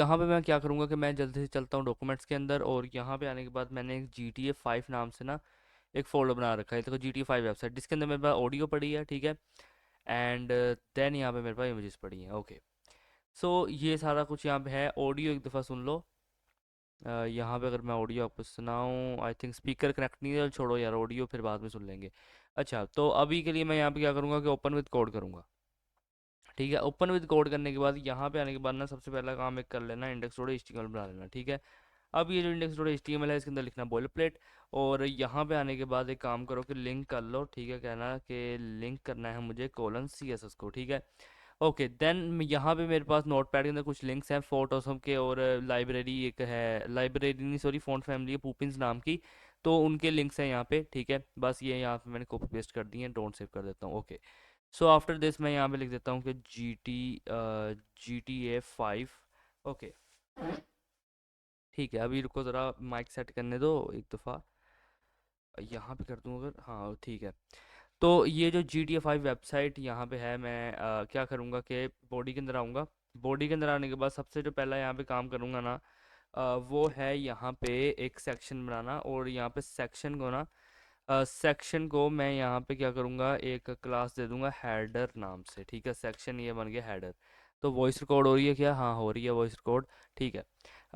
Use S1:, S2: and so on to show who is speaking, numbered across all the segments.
S1: यहाँ पे मैं क्या करूँगा कि मैं जल्दी से चलता हूँ डॉक्यूमेंट्स के अंदर, और यहाँ पे आने के बाद मैंने एक GTA 5 नाम से ना एक फ़ोल्डर बना रखा है। देखो GTA 5 वेबसाइट, जिसके अंदर मेरे पास ऑडियो पड़ी है, ठीक है। एंड देन यहाँ पे मेरे पास इमेजेस पड़ी हैं। ओके, सो ये सारा कुछ यहाँ पे है। ऑडियो एक दफ़ा सुन लो। यहाँ पे अगर मैं ऑडियो आपको सुनाऊँ, आई थिंक स्पीकर कनेक्ट नहीं है, चलो छोड़ो यार, ऑडियो फिर बाद में सुन लेंगे। अच्छा, तो अभी के लिए मैं यहाँ पे क्या करूँगा कि ओपन विद कोड करूँगा। ठीक है, ओपन विद कोड करने के बाद यहाँ पे आने के बाद ना सबसे पहला काम एक कर लेना, इंडेक्स डॉट एचटीएमएल बना लेना। ठीक है, अब ये जो इंडेक्स डॉट एचटीएमएल है, इसके अंदर लिखना बॉयलर प्लेट। और यहाँ पे आने के बाद एक काम करो कि लिंक कर लो। ठीक है, कहना कि लिंक करना है मुझे कोलन CSS को। ठीक है, ओके, देन यहाँ पे मेरे पास नोट पैड के अंदर कुछ लिंक्स हैं फोटोसम के, और लाइब्रेरी एक है, लाइब्रेरी नहीं सॉरी, फ़ॉन्ट फैमिली है पूपिंस नाम की, तो उनके लिंक्स हैं यहाँ पे। ठीक है, बस ये यहाँ पे मैंने कॉपी पेस्ट कर दिए हैं, डोंट सेव कर देता हूँ। ओके, सो आफ्टर दिस मैं यहाँ पे लिख देता हूँ कि GTA 5। ओके, ठीक है, अभी रुको ज़रा, माइक सेट करने दो एक दफ़ा, यहाँ पे कर दूँ अगर, हाँ ठीक है। तो ये जो GTA 5 वेबसाइट यहाँ पे है, मैं क्या करूँगा कि बॉडी के अंदर आऊँगा। बॉडी के अंदर आने के बाद सबसे जो पहला यहाँ पे काम करूँगा ना, वो है यहाँ पे एक सेक्शन बनाना। और यहाँ पे सेक्शन को ना, सेक्शन को मैं यहाँ पे क्या करूँगा, एक क्लास दे दूँगा हेडर नाम से। ठीक है, सेक्शन ये बन गया हेडर। तो वॉइस रिकॉर्ड हो रही है क्या? हाँ हो रही है वॉइस रिकॉर्ड। ठीक है,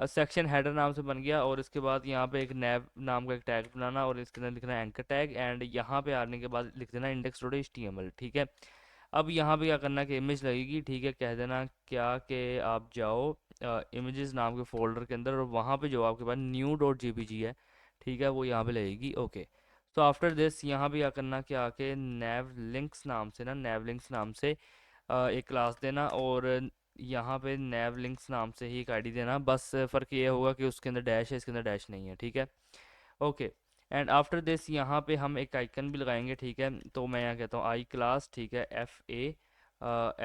S1: सेक्शन हेडर नाम से बन गया। और इसके बाद यहाँ पे एक नैव नाम का एक टैग बनाना, और इसके अंदर लिखना है एंकर टैग। एंड यहाँ पे आने के बाद लिख देना इंडेक्स डॉट HTML। ठीक है, अब यहाँ पे क्या करना कि इमेज लगेगी। ठीक है, कह देना क्या कि आप जाओ इमेजेस नाम के फोल्डर के अंदर, और वहाँ पे जो आपके पास new.jpg है, ठीक है, वो यहाँ पे लगेगी। ओके, तो आफ्टर दिस यहाँ पे क्या करना कि आके नैव लिंक्स नाम से ना, नैव लिंक्स नाम से एक क्लास देना। और यहाँ पे नैव लिंक्स नाम से ही एक आईडी देना। बस फ़र्क ये होगा कि उसके अंदर डैश है, इसके अंदर डैश नहीं है। ठीक है, ओके, एंड आफ्टर दिस यहाँ पे हम एक आइकन भी लगाएंगे। ठीक है, तो मैं यहाँ कहता हूँ आई क्लास। ठीक है,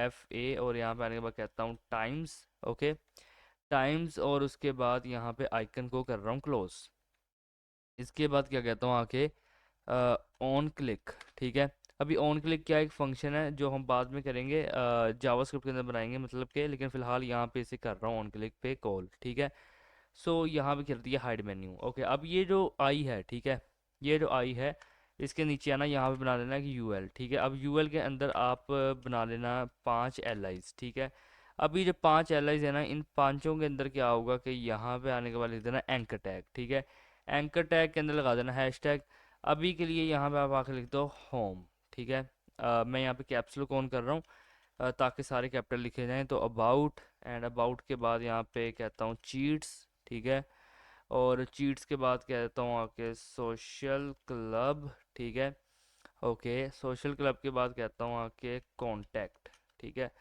S1: FA और यहाँ पे आने के बाद कहता हूँ टाइम्स। ओके, टाइम्स, और उसके बाद यहाँ पे आइकन को कर रहा हूँ क्लोज। इसके बाद क्या कहता हूँ आके ऑन क्लिक। ठीक है, अभी ऑन क्लिक क्या एक फंक्शन है जो हम बाद में करेंगे, जावास्क्रिप्ट के अंदर बनाएंगे मतलब के, लेकिन फिलहाल यहाँ पे इसे कर रहा हूँ ऑन क्लिक पे कॉल। ठीक है, सो यहाँ पे कर दिया हाइड मेन्यू। ओके, अब ये जो आई है, ठीक है, ये जो आई है, इसके नीचे आना, यहाँ पे बना लेना कि यूएल। ठीक है, अब यूएल के अंदर आप बना लेना 5 LIs। ठीक है, अभी जो 5 LIs है ना, इन पांचों के अंदर क्या होगा कि यहाँ पे आने के बाद लिख देना एंकर टैग। ठीक है, एंकर टैग के अंदर लगा देना हैशटैग। अभी के लिए यहाँ पे आप आके लिख दो होम। ठीक है, मैं यहाँ पे कैप्स लॉक ऑन कर रहा हूँ ताकि सारे कैपिटल लिखे जाएं। तो अबाउट, एंड अबाउट के बाद यहाँ पे कहता हूँ चीट्स। ठीक है, और चीट्स के बाद कहता हूँ आके सोशल क्लब। ठीक है, ओके, सोशल क्लब के बाद कहता हूँ आके कांटेक्ट। ठीक है,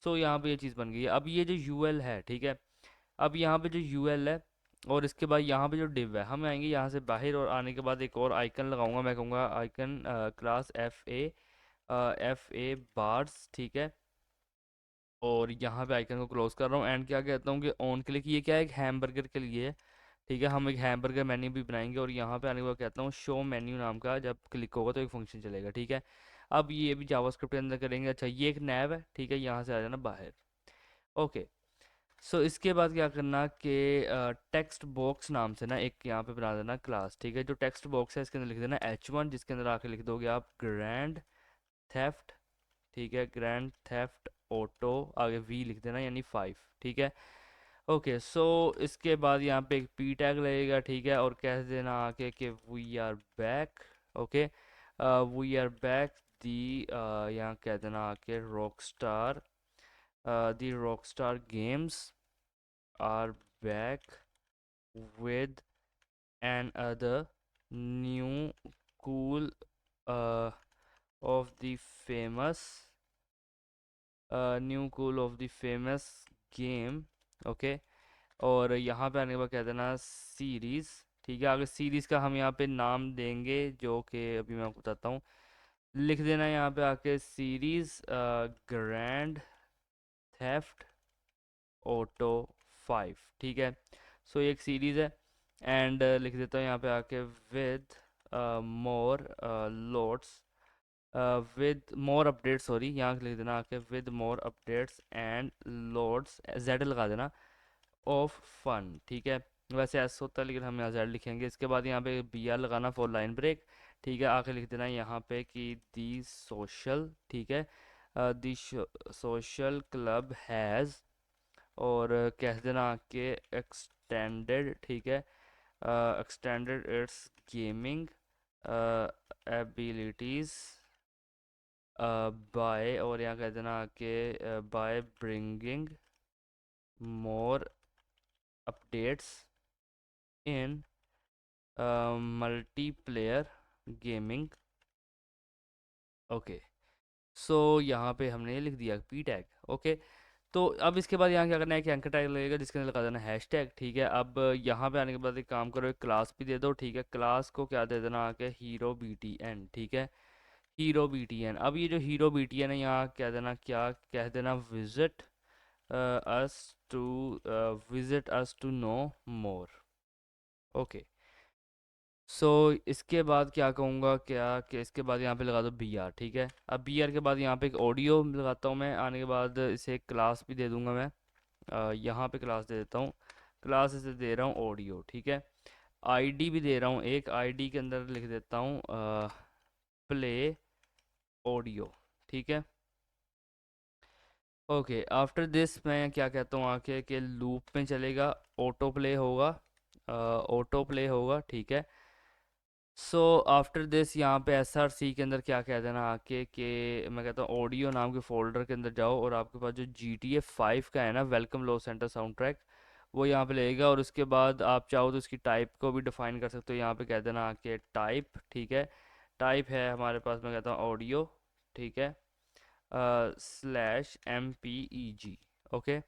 S1: सो यहाँ पे ये चीज़ बन गई है। अब ये जो यूएल है, ठीक है, अब यहाँ पे जो यूएल है, और इसके बाद यहाँ पे जो डिव है, हम आएंगे यहाँ से बाहर, और आने के बाद एक और आइकन लगाऊंगा। मैं कहूँगा आइकन क्लास FA बार्स। ठीक है, और यहाँ पे आइकन को क्लोज कर रहा हूँ। एंड क्या कहता हूँ कि ऑन क्लिक, ये क्या है, एक हैमबर्गर के लिए है। ठीक है, हम एक हैमबर्गर मेन्यू भी बनाएंगे, और यहाँ पे आने के बाद कहता हूँ शो मेन्यू नाम का, जब क्लिक होगा तो एक फंक्शन चलेगा। ठीक है, अब ये भी जावास्क्रिप्ट के अंदर करेंगे। अच्छा, ये एक नैब है। ठीक है, यहाँ से आ जाना बाहर। ओके, सो इसके बाद क्या करना कि टेक्स्ट बॉक्स नाम से ना एक यहाँ पे बना देना क्लास। ठीक है, जो टेक्स्ट बॉक्स है इसके अंदर लिख देना H1, जिसके अंदर आके लिख दोगे आप ग्रैंड थेफ्ट। ठीक है, ग्रैंड थेफ्ट ऑटो, आगे V लिख देना यानी 5। ठीक है, ओके, सो इसके बाद यहाँ पे एक P टैग लगेगा। ठीक है, और कह देना आके कि we are back. Okay, we are back the, यहाँ कह देना आके Rockstar, the Rockstar Games are back with another new cool uh, of the famous new cool of the famous game. Okay, और यहाँ पे आने के बाद कह देना सीरीज़। ठीक है, आगे सीरीज़ का हम यहाँ पे नाम देंगे, जो कि अभी मैं आपको बताता हूँ। लिख देना यहाँ पे आके सीरीज़ ग्रैंड थेफ्ट ऑटो 5। ठीक है, सो ये एक सीरीज़ है। एंड लिख देता हूँ यहाँ पे आके with more loads, with more updates, sorry, यहाँ लिख देना आके with more updates and loads, Z लगा देना। ऑफ फन, ठीक है। वैसे एस होता है लेकिन हम यहाँ जेड लिखेंगे। इसके बाद यहाँ पे बी आर लगाना फॉर लाइन ब्रेक, ठीक है। आके लिख देना यहाँ पे कि दी सोशल, ठीक है, दी सोशल क्लब हैज़, और कह देना कि एक्सटेंडेड, ठीक है, extended its gaming abilities by, और यहाँ कह देना कि by bringing more updates in multiplayer gaming. Okay, so यहाँ पे हमने ये लिख दिया पी टैग। ओके, तो अब इसके बाद यहाँ क्या करना है कि एंकर टैग लगेगा जिसके अंदर लगा देना हैश टैग, ठीक है। अब यहाँ पे आने के बाद एक काम करो, एक क्लास भी दे दो, ठीक है। क्लास को क्या दे देना आके हीरो बी टी एन, ठीक है, हीरो बी टी एन। अब ये जो हीरो बी टी एन है यहाँ कह देना, क्या कह देना, visit us to visit us to know more. Okay, so इसके बाद क्या कहूँगा, क्या कि इसके बाद यहाँ पे लगा दो बी आर, ठीक है। अब बी आर के बाद यहाँ पे एक ऑडियो लगाता हूँ मैं, आने के बाद इसे एक क्लास भी दे दूँगा मैं। यहाँ पे क्लास दे देता हूँ, क्लास इसे दे रहा हूँ ऑडियो, ठीक है। आईडी भी दे रहा हूँ, एक आईडी के अंदर लिख देता हूँ प्ले ऑडियो, ठीक है। ओके, आफ्टर दिस मैं क्या कहता हूँ आके कि लूप में चलेगा, ऑटो प्ले होगा, ऑटो प्ले होगा, ठीक है। सो आफ्टर दिस यहाँ पे एस आर सी के अंदर क्या कह देना आके कि मैं कहता हूँ ऑडियो नाम के फोल्डर के अंदर जाओ, और आपके पास जो जी टी ए 5 का है ना, welcome loss centre sound track, वो यहाँ पे लगेगा। और उसके बाद आप चाहो तो इसकी टाइप को भी डिफाइन कर सकते हो, यहाँ पे कह देना आके टाइप, ठीक है। टाइप है हमारे पास, मैं कहता हूँ ऑडियो, ठीक है, स्लैश एम पी ई जी। ओके,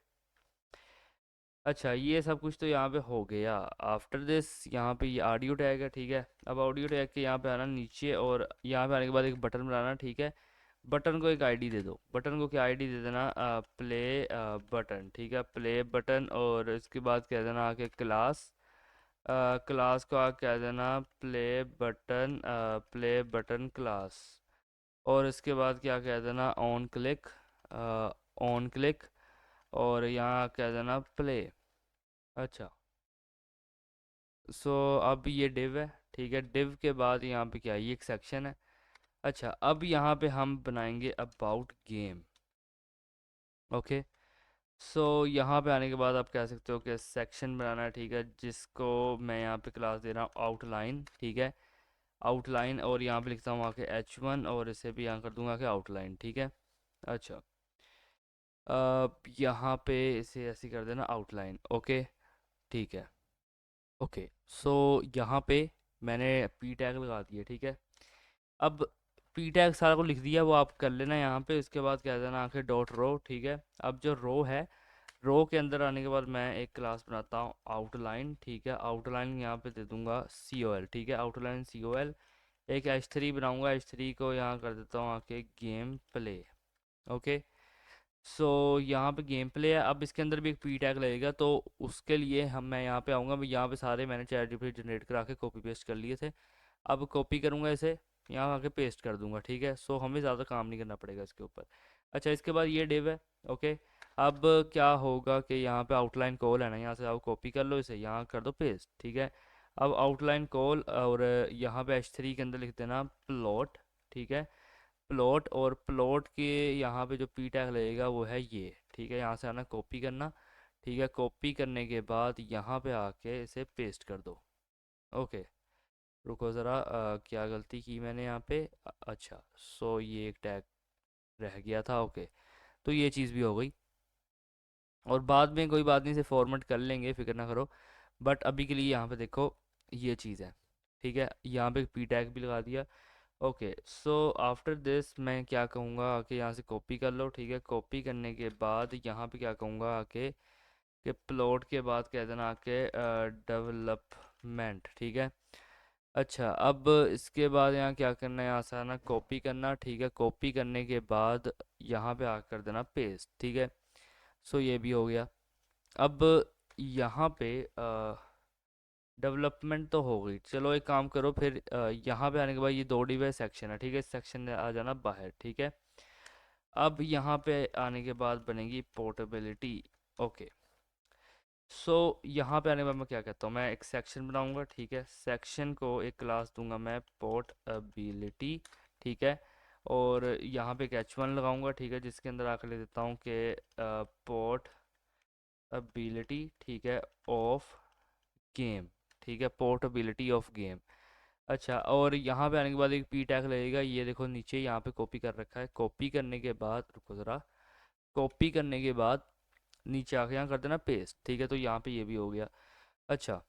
S1: अच्छा, ये सब कुछ तो यहाँ पे हो गया। आफ्टर दिस यहाँ पे ये ऑडियो टैग है, ठीक है। अब ऑडियो टैग के यहाँ पे आना नीचे, और यहाँ पे आने के बाद एक बटन बनाना, ठीक है। बटन को एक आईडी दे दो, बटन को क्या आईडी दे देना, प्ले बटन, ठीक है, प्ले बटन। और इसके बाद कह देना आके क्लास, क्लास को आके कह देना प्ले बटन क्लास। और इसके बाद क्या कह देना, ऑन क्लिक, ऑन क्लिक, और यहाँ कह देना प्ले। अच्छा, सो अब ये डिव है, ठीक है। डिव के बाद यहाँ पे क्या है, ये एक सेक्शन है। अच्छा, अब यहाँ पे हम बनाएंगे अबाउट गेम। ओके, सो यहाँ पे आने के बाद आप कह सकते हो कि सेक्शन बनाना है, ठीक है, जिसको मैं यहाँ पे क्लास दे रहा हूँ आउटलाइन, ठीक है, आउटलाइन। और यहाँ पे लिखता हूँ आके H1, और इसे भी यहाँ कर दूंगा कि आउटलाइन, ठीक है। अच्छा, यहाँ पे इसे ऐसे कर देना आउटलाइन। ओके, ठीक है। ओके, सो यहाँ पे मैंने पी टैग लगा दिया, ठीक है। अब पी टैग सारा को लिख दिया, वो आप कर लेना यहाँ पे। इसके बाद कह देना आखिर डॉट रो, ठीक है। अब जो रो है, रो के अंदर आने के बाद मैं एक क्लास बनाता हूँ आउटलाइन, ठीक है। आउटलाइन यहाँ पे दे दूंगा सी ओ एल, ठीक है, आउटलाइन सी ओ एल। एक H3 बनाऊंगा, H3 को यहाँ कर देता हूँ आके गेम प्ले। ओके, सो यहाँ पे गेम प्ले है। अब इसके अंदर भी एक पी टैग लगेगा, तो उसके लिए मैं यहाँ पे आऊँगा। यहाँ पे सारे मैंने चैट जीपीटी जनरेट करा के कॉपी पेस्ट कर लिए थे। अब कॉपी करूँगा इसे, यहाँ आके पेस्ट कर दूंगा, ठीक है। सो हमें ज़्यादा काम नहीं करना पड़ेगा इसके ऊपर। अच्छा, इसके बाद ये डिव है। ओके, अब क्या होगा कि यहाँ पे आउटलाइन कॉल है ना, यहाँ से आप कॉपी कर लो इसे, यहाँ कर दो पेस्ट, ठीक है। अब आउटलाइन कॉल, और यहाँ पे H3 के अंदर लिख देना प्लॉट, ठीक है, प्लॉट। और प्लॉट के यहाँ पे जो पी टैग लगेगा वो है ये, ठीक है। यहाँ से आना कॉपी करना, ठीक है। कॉपी करने के बाद यहाँ पे आके इसे पेस्ट कर दो। ओके, रुको ज़रा, क्या गलती की मैंने यहाँ पे, अच्छा, सो ये एक टैग रह गया था। ओके, तो ये चीज़ भी हो गई, और बाद में कोई बात नहीं, इसे फॉर्मेट कर लेंगे, फिक्र ना करो। बट अभी के लिए यहाँ पे देखो ये चीज़ है, ठीक है। यहाँ पे पी टैग भी लगा दिया। ओके, सो आफ्टर दिस मैं क्या कहूँगा आके, यहाँ से कॉपी कर लो, ठीक है। कॉपी करने के बाद यहाँ पे क्या कहूँगा आके कि प्लॉट के बाद कह देना आके डेवलपमेंट, ठीक है। अच्छा, अब इसके बाद यहाँ क्या करना है, यहाँ से आना कॉपी करना, ठीक है। कॉपी करने के बाद यहाँ पे आकर कर देना पेस्ट, ठीक है। सो ये भी हो गया। अब यहाँ पे डेवलपमेंट तो हो गई, चलो एक काम करो फिर, यहाँ पे आने के बाद ये दो डिवाइस सेक्शन है, ठीक है। इस सेक्शन में आ जाना बाहर, ठीक है। अब यहाँ पे आने के बाद बनेगी पोर्टेबिलिटी। ओके, सो यहाँ पे आने के बाद मैं क्या कहता हूँ, मैं एक सेक्शन बनाऊंगा, ठीक है। सेक्शन को एक क्लास दूंगा मैं पोर्टेबिलिटी, ठीक है। और यहाँ पे एक H1 लगाऊंगा, ठीक है, जिसके अंदर आकर लिख देता हूँ कि पोर्टेबिलिटी, ठीक है, ऑफ गेम, ठीक है, पोर्टेबिलिटी ऑफ गेम। अच्छा, और यहाँ पे आने के बाद एक पी टैग लगेगा, ये देखो नीचे यहाँ पे कॉपी कर रखा है। कॉपी करने के बाद रुको ज़रा, कॉपी करने के बाद नीचे आके यहाँ कर देना पेस्ट, ठीक है। तो यहाँ पे ये भी हो गया। अच्छा,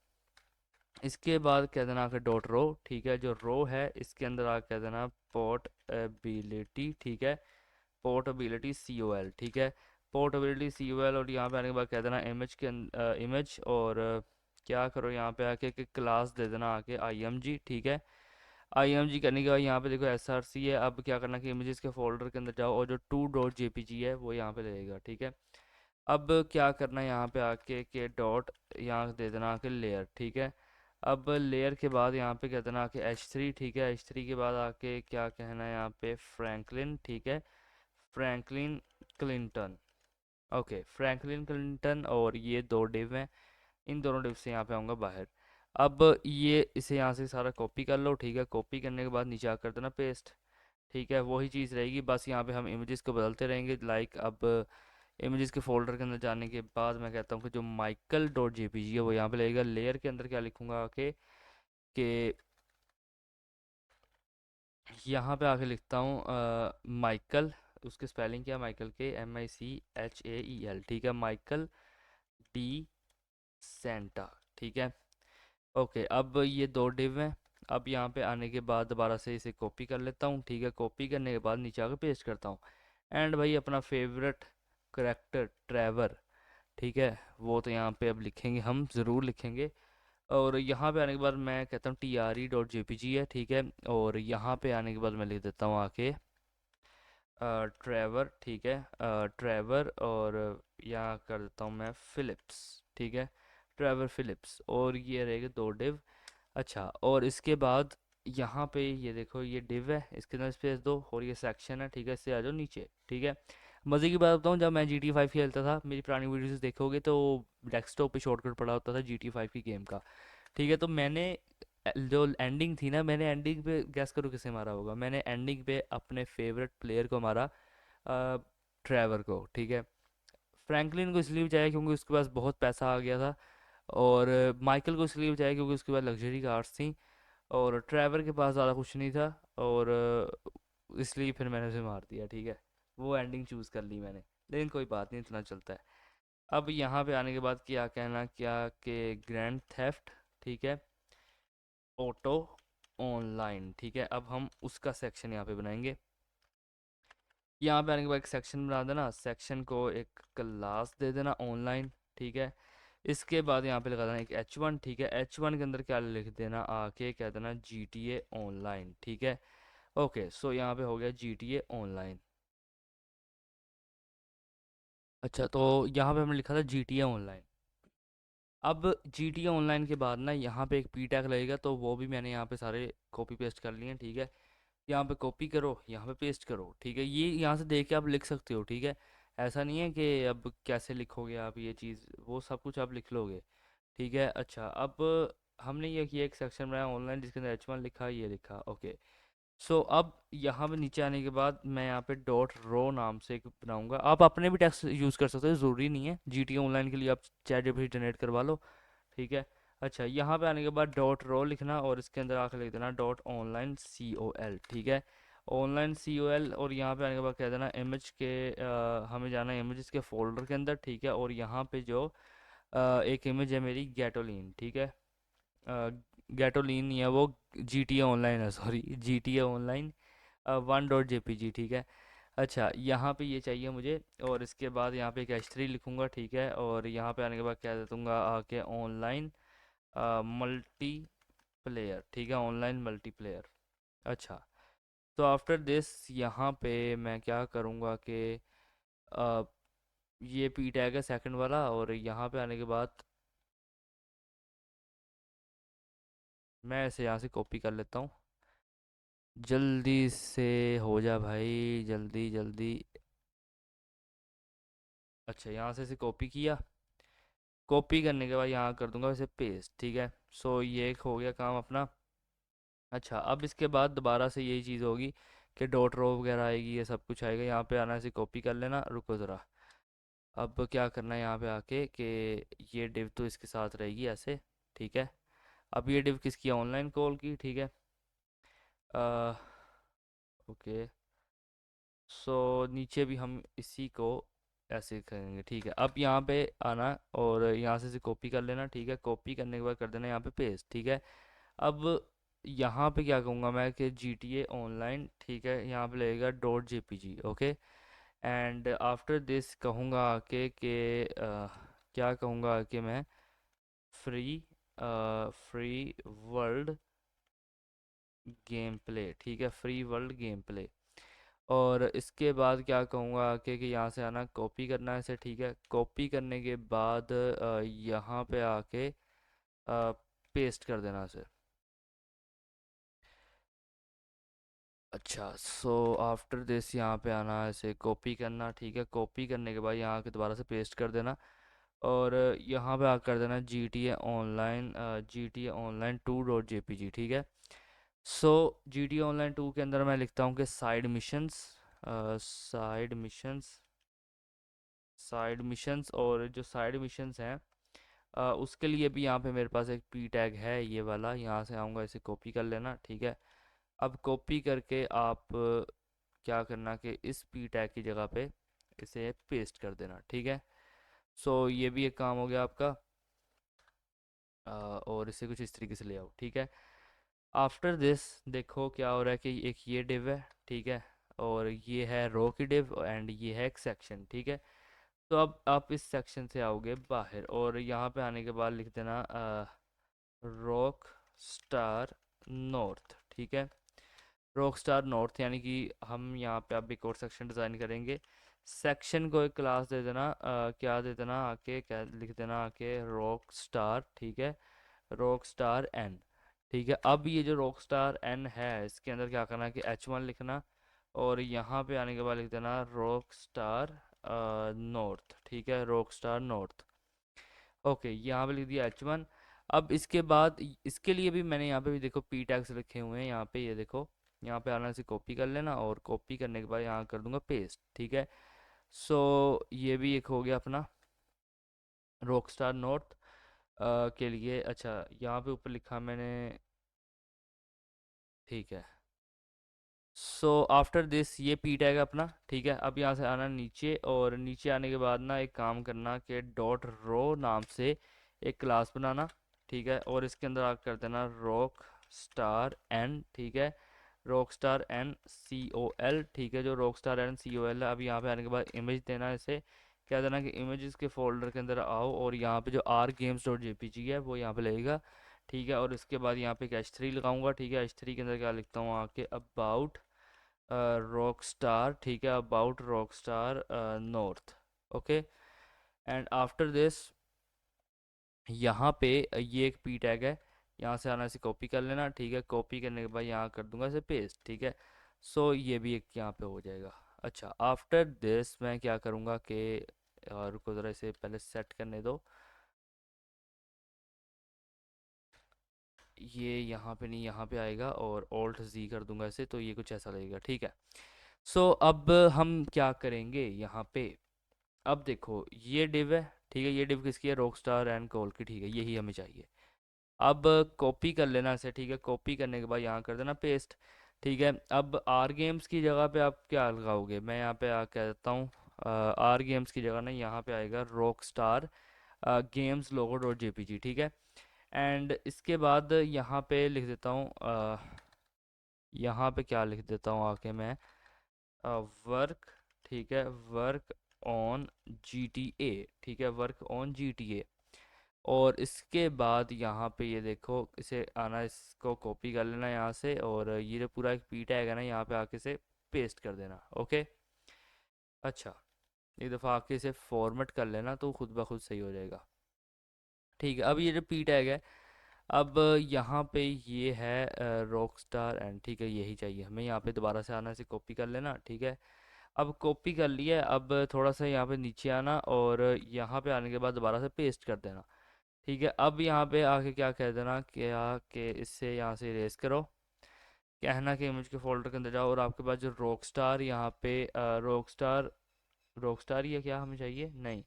S1: इसके बाद कह देना आके डॉट रो, ठीक है। जो रो है इसके अंदर आके कह देना पोर्टेबिलिटी, ठीक है, पोर्टेबिलिटी COL, ठीक है, पोर्टेबिलिटी COL। और यहाँ पे आने के बाद कह देना इमेज के इमेज, और क्या करो यहाँ पे आके एक क्लास दे देना आके IMG, ठीक है। IMG करने के बाद यहाँ पे देखो SRC है। अब क्या करना कि इमेजेस के फोल्डर के अंदर जाओ और जो 2.jpg है वो यहाँ पे लगेगा, ठीक है। अब क्या करना है यहाँ पे आके के डॉट यहाँ दे देना आके लेयर, ठीक है। अब लेयर के बाद यहाँ पे कह देना आके H3, ठीक है। H3 के बाद आके क्या कहना है यहाँ पे फ्रैंकलिन, ठीक है, Franklin Clinton, okay, Franklin Clinton. और ये दो डिव हैं, इन दोनों डिव से यहाँ पे आऊँगा बाहर। अब ये इसे यहाँ से सारा कॉपी कर लो, ठीक है। कॉपी करने के बाद नीचे आकर देना पेस्ट, ठीक है। वही चीज़ रहेगी, बस यहाँ पे हम इमेजेस को बदलते रहेंगे। लाइक अब इमेजेस के फोल्डर के अंदर जाने के बाद मैं कहता हूँ कि जो michael.jpg है वो यहाँ पे लगेगा। लेयर के अंदर क्या लिखूंगा कि यहाँ पे आके लिखता हूँ माइकल, उसके स्पेलिंग क्या है माइकल के, MICHAEL, ठीक है, माइकल डी सेंटा, ठीक है। ओके, अब ये दो डिव हैं। अब यहाँ पे आने के बाद दोबारा से इसे कॉपी कर लेता हूँ, ठीक है। कॉपी करने के बाद नीचे आके पेस्ट करता हूँ। एंड भाई अपना फेवरेट करेक्टर ट्रेवर, ठीक है, वो तो यहाँ पे अब लिखेंगे, हम ज़रूर लिखेंगे। और यहाँ पे आने के बाद मैं कहता हूँ TRE.jpg है, ठीक है। और यहाँ पे आने के बाद मैं लिख देता हूँ आके ट्रेवर, ठीक है, ट्रेवर। और यहाँ कर देता हूँ मैं फिलिप्स, ठीक है, ट्रेवर फिलिप्स। और ये रहेगा दो डिव। अच्छा, और इसके बाद यहाँ पे ये देखो ये डिव है, इसके अंदर स्पेस दो, और ये सेक्शन है, ठीक है। इससे आ जाओ नीचे, ठीक है। मज़े की बात बताऊँ, जब मैं GTA 5 खेलता था, मेरी पुरानी वीडियोस देखोगे तो डेस्कटॉप पे शॉर्टकट पड़ा होता था GTA 5 की गेम का, ठीक है। तो मैंने जो एंडिंग थी ना, मैंने एंडिंग पे गैस करो किसे मारा होगा, मैंने एंडिंग पे अपने फेवरेट प्लेयर को मारा, ट्रेवर को, ठीक है। फ्रैंकलिन को इसलिए बचाया क्योंकि उसके पास बहुत पैसा आ गया था। और माइकल को इसलिए बचाया क्योंकि उसके पास लग्जरी कार्स थी। और ट्रैवर के पास ज़्यादा कुछ नहीं था। और इसलिए फिर मैंने उसे मार दिया, ठीक है। वो एंडिंग चूज़ कर ली मैंने, लेकिन कोई बात नहीं, इतना चलता है। अब यहाँ पे आने के बाद क्या कहना, क्या कि ग्रैंड थेफ्ट, ठीक है, ऑटो ऑनलाइन, ठीक है। अब हम उसका सेक्शन यहाँ पे बनाएंगे। यहाँ पे आने के बाद एक सेक्शन बना देना, सेक्शन को एक क्लास दे देना ऑनलाइन, ठीक है। इसके बाद यहाँ पे लगा देना एक H1, ठीक है। H1 के अंदर क्या लिख देना आके कह देना GTA ऑनलाइन, ठीक है। ओके, सो यहाँ पे हो गया GTA ऑनलाइन। अच्छा, तो यहाँ पे हमने लिखा था GTA ऑनलाइन। अब GTA ऑनलाइन के बाद ना यहाँ पे एक पी टैग लगेगा, तो वो भी मैंने यहाँ पे सारे कॉपी पेस्ट कर लिए हैं, ठीक है। यहाँ पे कॉपी करो, यहाँ पे पेस्ट करो, ठीक है। ये यहाँ से देख के आप लिख सकते हो, ठीक है। ऐसा नहीं है कि अब कैसे लिखोगे आप ये चीज़, वो सब कुछ आप लिख लोगे, ठीक है। अच्छा, अब हमने ये किया एक सेक्शन बनाया ऑनलाइन जिसके अंदर H1 लिखा, ये लिखा, ओके। सो अब यहाँ पे नीचे आने के बाद मैं यहाँ पे डॉट रो नाम से एक बनाऊंगा। आप अपने भी टेक्स्ट यूज़ कर सकते हो, ज़रूरी नहीं है। GTA ऑनलाइन के लिए आप चैट जीपीटी जनरेट करवा लो, ठीक है। अच्छा, यहाँ पे आने के बाद डॉट रो लिखना, और इसके अंदर आकर लिख देना डॉट ऑनलाइन COL, ठीक है, ऑनलाइन COL। और यहाँ पे आने के बाद कह देना इमेज के हमें जाना है इमेजेस के फोल्डर के अंदर, ठीक है। और यहाँ पे जो एक इमेज है मेरी गैटोलिन, ठीक है, गैटोलिन नहीं है वो, GTA ऑनलाइन है, सॉरी, GTA ऑनलाइन 1.jpg, ठीक है। अच्छा, यहाँ पे ये चाहिए मुझे। और इसके बाद यहाँ पे एक H3 लिखूँगा, ठीक है। और यहाँ पे आने के बाद क्या दे दूँगा आके ऑनलाइन मल्टी प्लेयर, ठीक है, ऑनलाइन मल्टीप्लेयर। अच्छा, तो आफ्टर दिस यहाँ पे मैं क्या करूँगा कि अ, ये पी टैग है सेकंड वाला, और यहाँ पे आने के बाद मैं इसे यहाँ से कॉपी कर लेता हूँ, जल्दी से हो जा भाई, जल्दी जल्दी। अच्छा, यहाँ से इसे कॉपी किया, कॉपी करने के बाद यहाँ कर दूंगा इसे पेस्ट, ठीक है। सो ये एक हो गया काम अपना। अच्छा, अब इसके बाद दोबारा से यही चीज़ होगी कि डॉट रो वगैरह आएगी, ये सब कुछ आएगा। यहाँ पे आना, इसे कॉपी कर लेना। रुको ज़रा, अब क्या करना है यहाँ पे आके कि ये डिव तो इसके साथ रहेगी ऐसे, ठीक है। अब ये डिव किसकी है? ऑनलाइन कॉल की, ठीक है। ओके, सो नीचे भी हम इसी को ऐसे करेंगे, ठीक है। अब यहाँ पे आना और यहाँ से कॉपी कर लेना, ठीक है। कॉपी करने के बाद कर देना यहाँ पे पेस्ट, ठीक है। अब यहाँ पे क्या कहूँगा मैं कि जी टी ए ऑनलाइन, ठीक है। यहाँ पे लगेगा dot J P ji, okay. And after this कहूँगा कि क्या कहूँगा कि मैं free free world game play, ठीक है। Free world game play. और इसके बाद क्या कहूँगा कि यहाँ से आना, कॉपी करना है इसे, ठीक है। कॉपी करने के बाद यहाँ पे आके पेस्ट कर देना इसे। अच्छा, सो आफ्टर दिस यहाँ पे आना है, इसे कॉपी करना, ठीक है। कॉपी करने के बाद यहाँ के दोबारा से पेस्ट कर देना। और यहाँ पे आकर कर देना G T A online 2.jpg, ठीक है। सो जी टी ए ऑनलाइन 2 के अंदर मैं लिखता हूँ कि साइड मिशंस साइड मिशंस। और जो साइड मिशंस हैं उसके लिए भी यहाँ पे मेरे पास एक पी टैग है, ये वाला। यहाँ से आऊँगा, इसे कॉपी कर लेना, ठीक है। अब कॉपी करके आप क्या करना कि इस पी टैग की जगह पे इसे पेस्ट कर देना, ठीक है। सो ये भी एक काम हो गया आपका। और इसे कुछ इस तरीके से ले आओ, ठीक है। आफ्टर दिस देखो क्या हो रहा है कि एक ये डिव है, ठीक है। और ये है रो की डिव एंड ये है एक सेक्शन, ठीक है। तो अब आप इस सेक्शन से आओगे बाहर और यहाँ पे आने के बाद लिख देना रॉक स्टार नॉर्थ, ठीक है। रॉक स्टार नॉर्थ, यानी कि हम यहाँ पे अब एक और सेक्शन डिज़ाइन करेंगे। सेक्शन को एक क्लास दे देना, क्या दे देना आके, क्या लिख देना आके, रॉक स्टार, ठीक है। रॉक स्टार एन, ठीक है। अब ये जो रॉक स्टार एन है इसके अंदर क्या करना है कि H1 लिखना। और यहाँ पे आने के बाद लिख देना रॉक स्टार नॉर्थ, ठीक है। Rock star north, okay. यहाँ पे लिख दिया H1। अब इसके बाद इसके लिए भी मैंने यहाँ पे भी देखो पी टैग्स लिखे हुए हैं यहाँ पे, ये देखो। यहाँ पे आना, से कॉपी कर लेना और कॉपी करने के बाद यहाँ कर दूंगा पेस्ट, ठीक है। सो ये भी एक हो गया अपना रॉक स्टार नॉर्थ के लिए। अच्छा, यहाँ पे ऊपर लिखा मैंने, ठीक है। सो आफ्टर दिस ये पी टैग है अपना, ठीक है। अब यहाँ से आना नीचे और नीचे आने के बाद ना एक काम करना कि डॉट रो नाम से एक क्लास बनाना, ठीक है। और इसके अंदर आकर कर देना रॉक स्टार एन, ठीक है। Rock star N C O L, ठीक है। जो rock star N C O L है। अब यहाँ पे आने के बाद इमेज देना है इसे, क्या देना कि इमेजेस के फोल्डर के अंदर आओ और यहाँ पे जो R games dot J P G है वो यहाँ पे लगेगा, ठीक है। और इसके बाद यहाँ पे एक H3 लगाऊंगा, ठीक है। H3 के अंदर क्या लिखता हूँ आके, अबाउट रॉक स्टार, ठीक है। About rock star north, okay. And after this यहाँ पे ये एक पी टैग है। यहाँ से आना, इसे कॉपी कर लेना, ठीक है। कॉपी करने के बाद यहाँ कर दूंगा इसे पेस्ट, ठीक है। सो ये भी एक यहाँ पे हो जाएगा। अच्छा, आफ्टर दिस मैं क्या करूँगा कि रुको ज़रा, इसे पहले सेट करने दो। ये यहाँ पे नहीं, यहाँ पे आएगा और ऑल्ट जी कर दूंगा इसे, तो ये कुछ ऐसा लगेगा, ठीक है। सो अब हम क्या करेंगे यहाँ पे, अब देखो ये डिव है, ठीक है। ये डिव किसकी है? रॉक स्टार एंड कॉल की, ठीक है। यही हमें चाहिए। अब कॉपी कर लेना इसे, ठीक है। कॉपी करने के बाद यहाँ कर देना पेस्ट, ठीक है। अब आर गेम्स की जगह पे आप क्या लगाओगे? मैं यहाँ पे आ कहता हूँ आर गेम्स की जगह ना यहाँ पे आएगा रॉक स्टार गेम्स लोगो डॉट जे पी जी, ठीक है। एंड इसके बाद यहाँ पे लिख देता हूँ यहाँ पे क्या लिख देता हूँ आके मैं, वर्क, ठीक है। Work on G T A, ठीक है। Work on G T A. और इसके बाद यहाँ पे ये देखो, इसे आना, इसको कॉपी कर लेना यहाँ से और ये जो पूरा एक पी टैग है ना यहाँ पे आके इसे पेस्ट कर देना, ओके। अच्छा, एक दफ़ा आके इसे फॉर्मेट कर लेना तो खुद ब खुद सही हो जाएगा, ठीक है। अब ये जो पी टैग है, अब यहाँ पे ये है रॉक स्टार एंड, ठीक है। यही चाहिए हमें। यहाँ पे दोबारा से आना, इसे कॉपी कर लेना, ठीक है। अब कॉपी कर लिया है, अब थोड़ा सा यहाँ पे नीचे आना और यहाँ पे आने के बाद दोबारा से पेस्ट कर देना। ठीक है, अब यहाँ पे आके क्या कह देना, क्या कि इससे यहाँ से इरेज करो, कहना कि इमेज के फोल्डर के अंदर जाओ और आपके पास जो रॉक स्टार यहाँ पे रॉक स्टार ही है क्या हमें चाहिए, नहीं,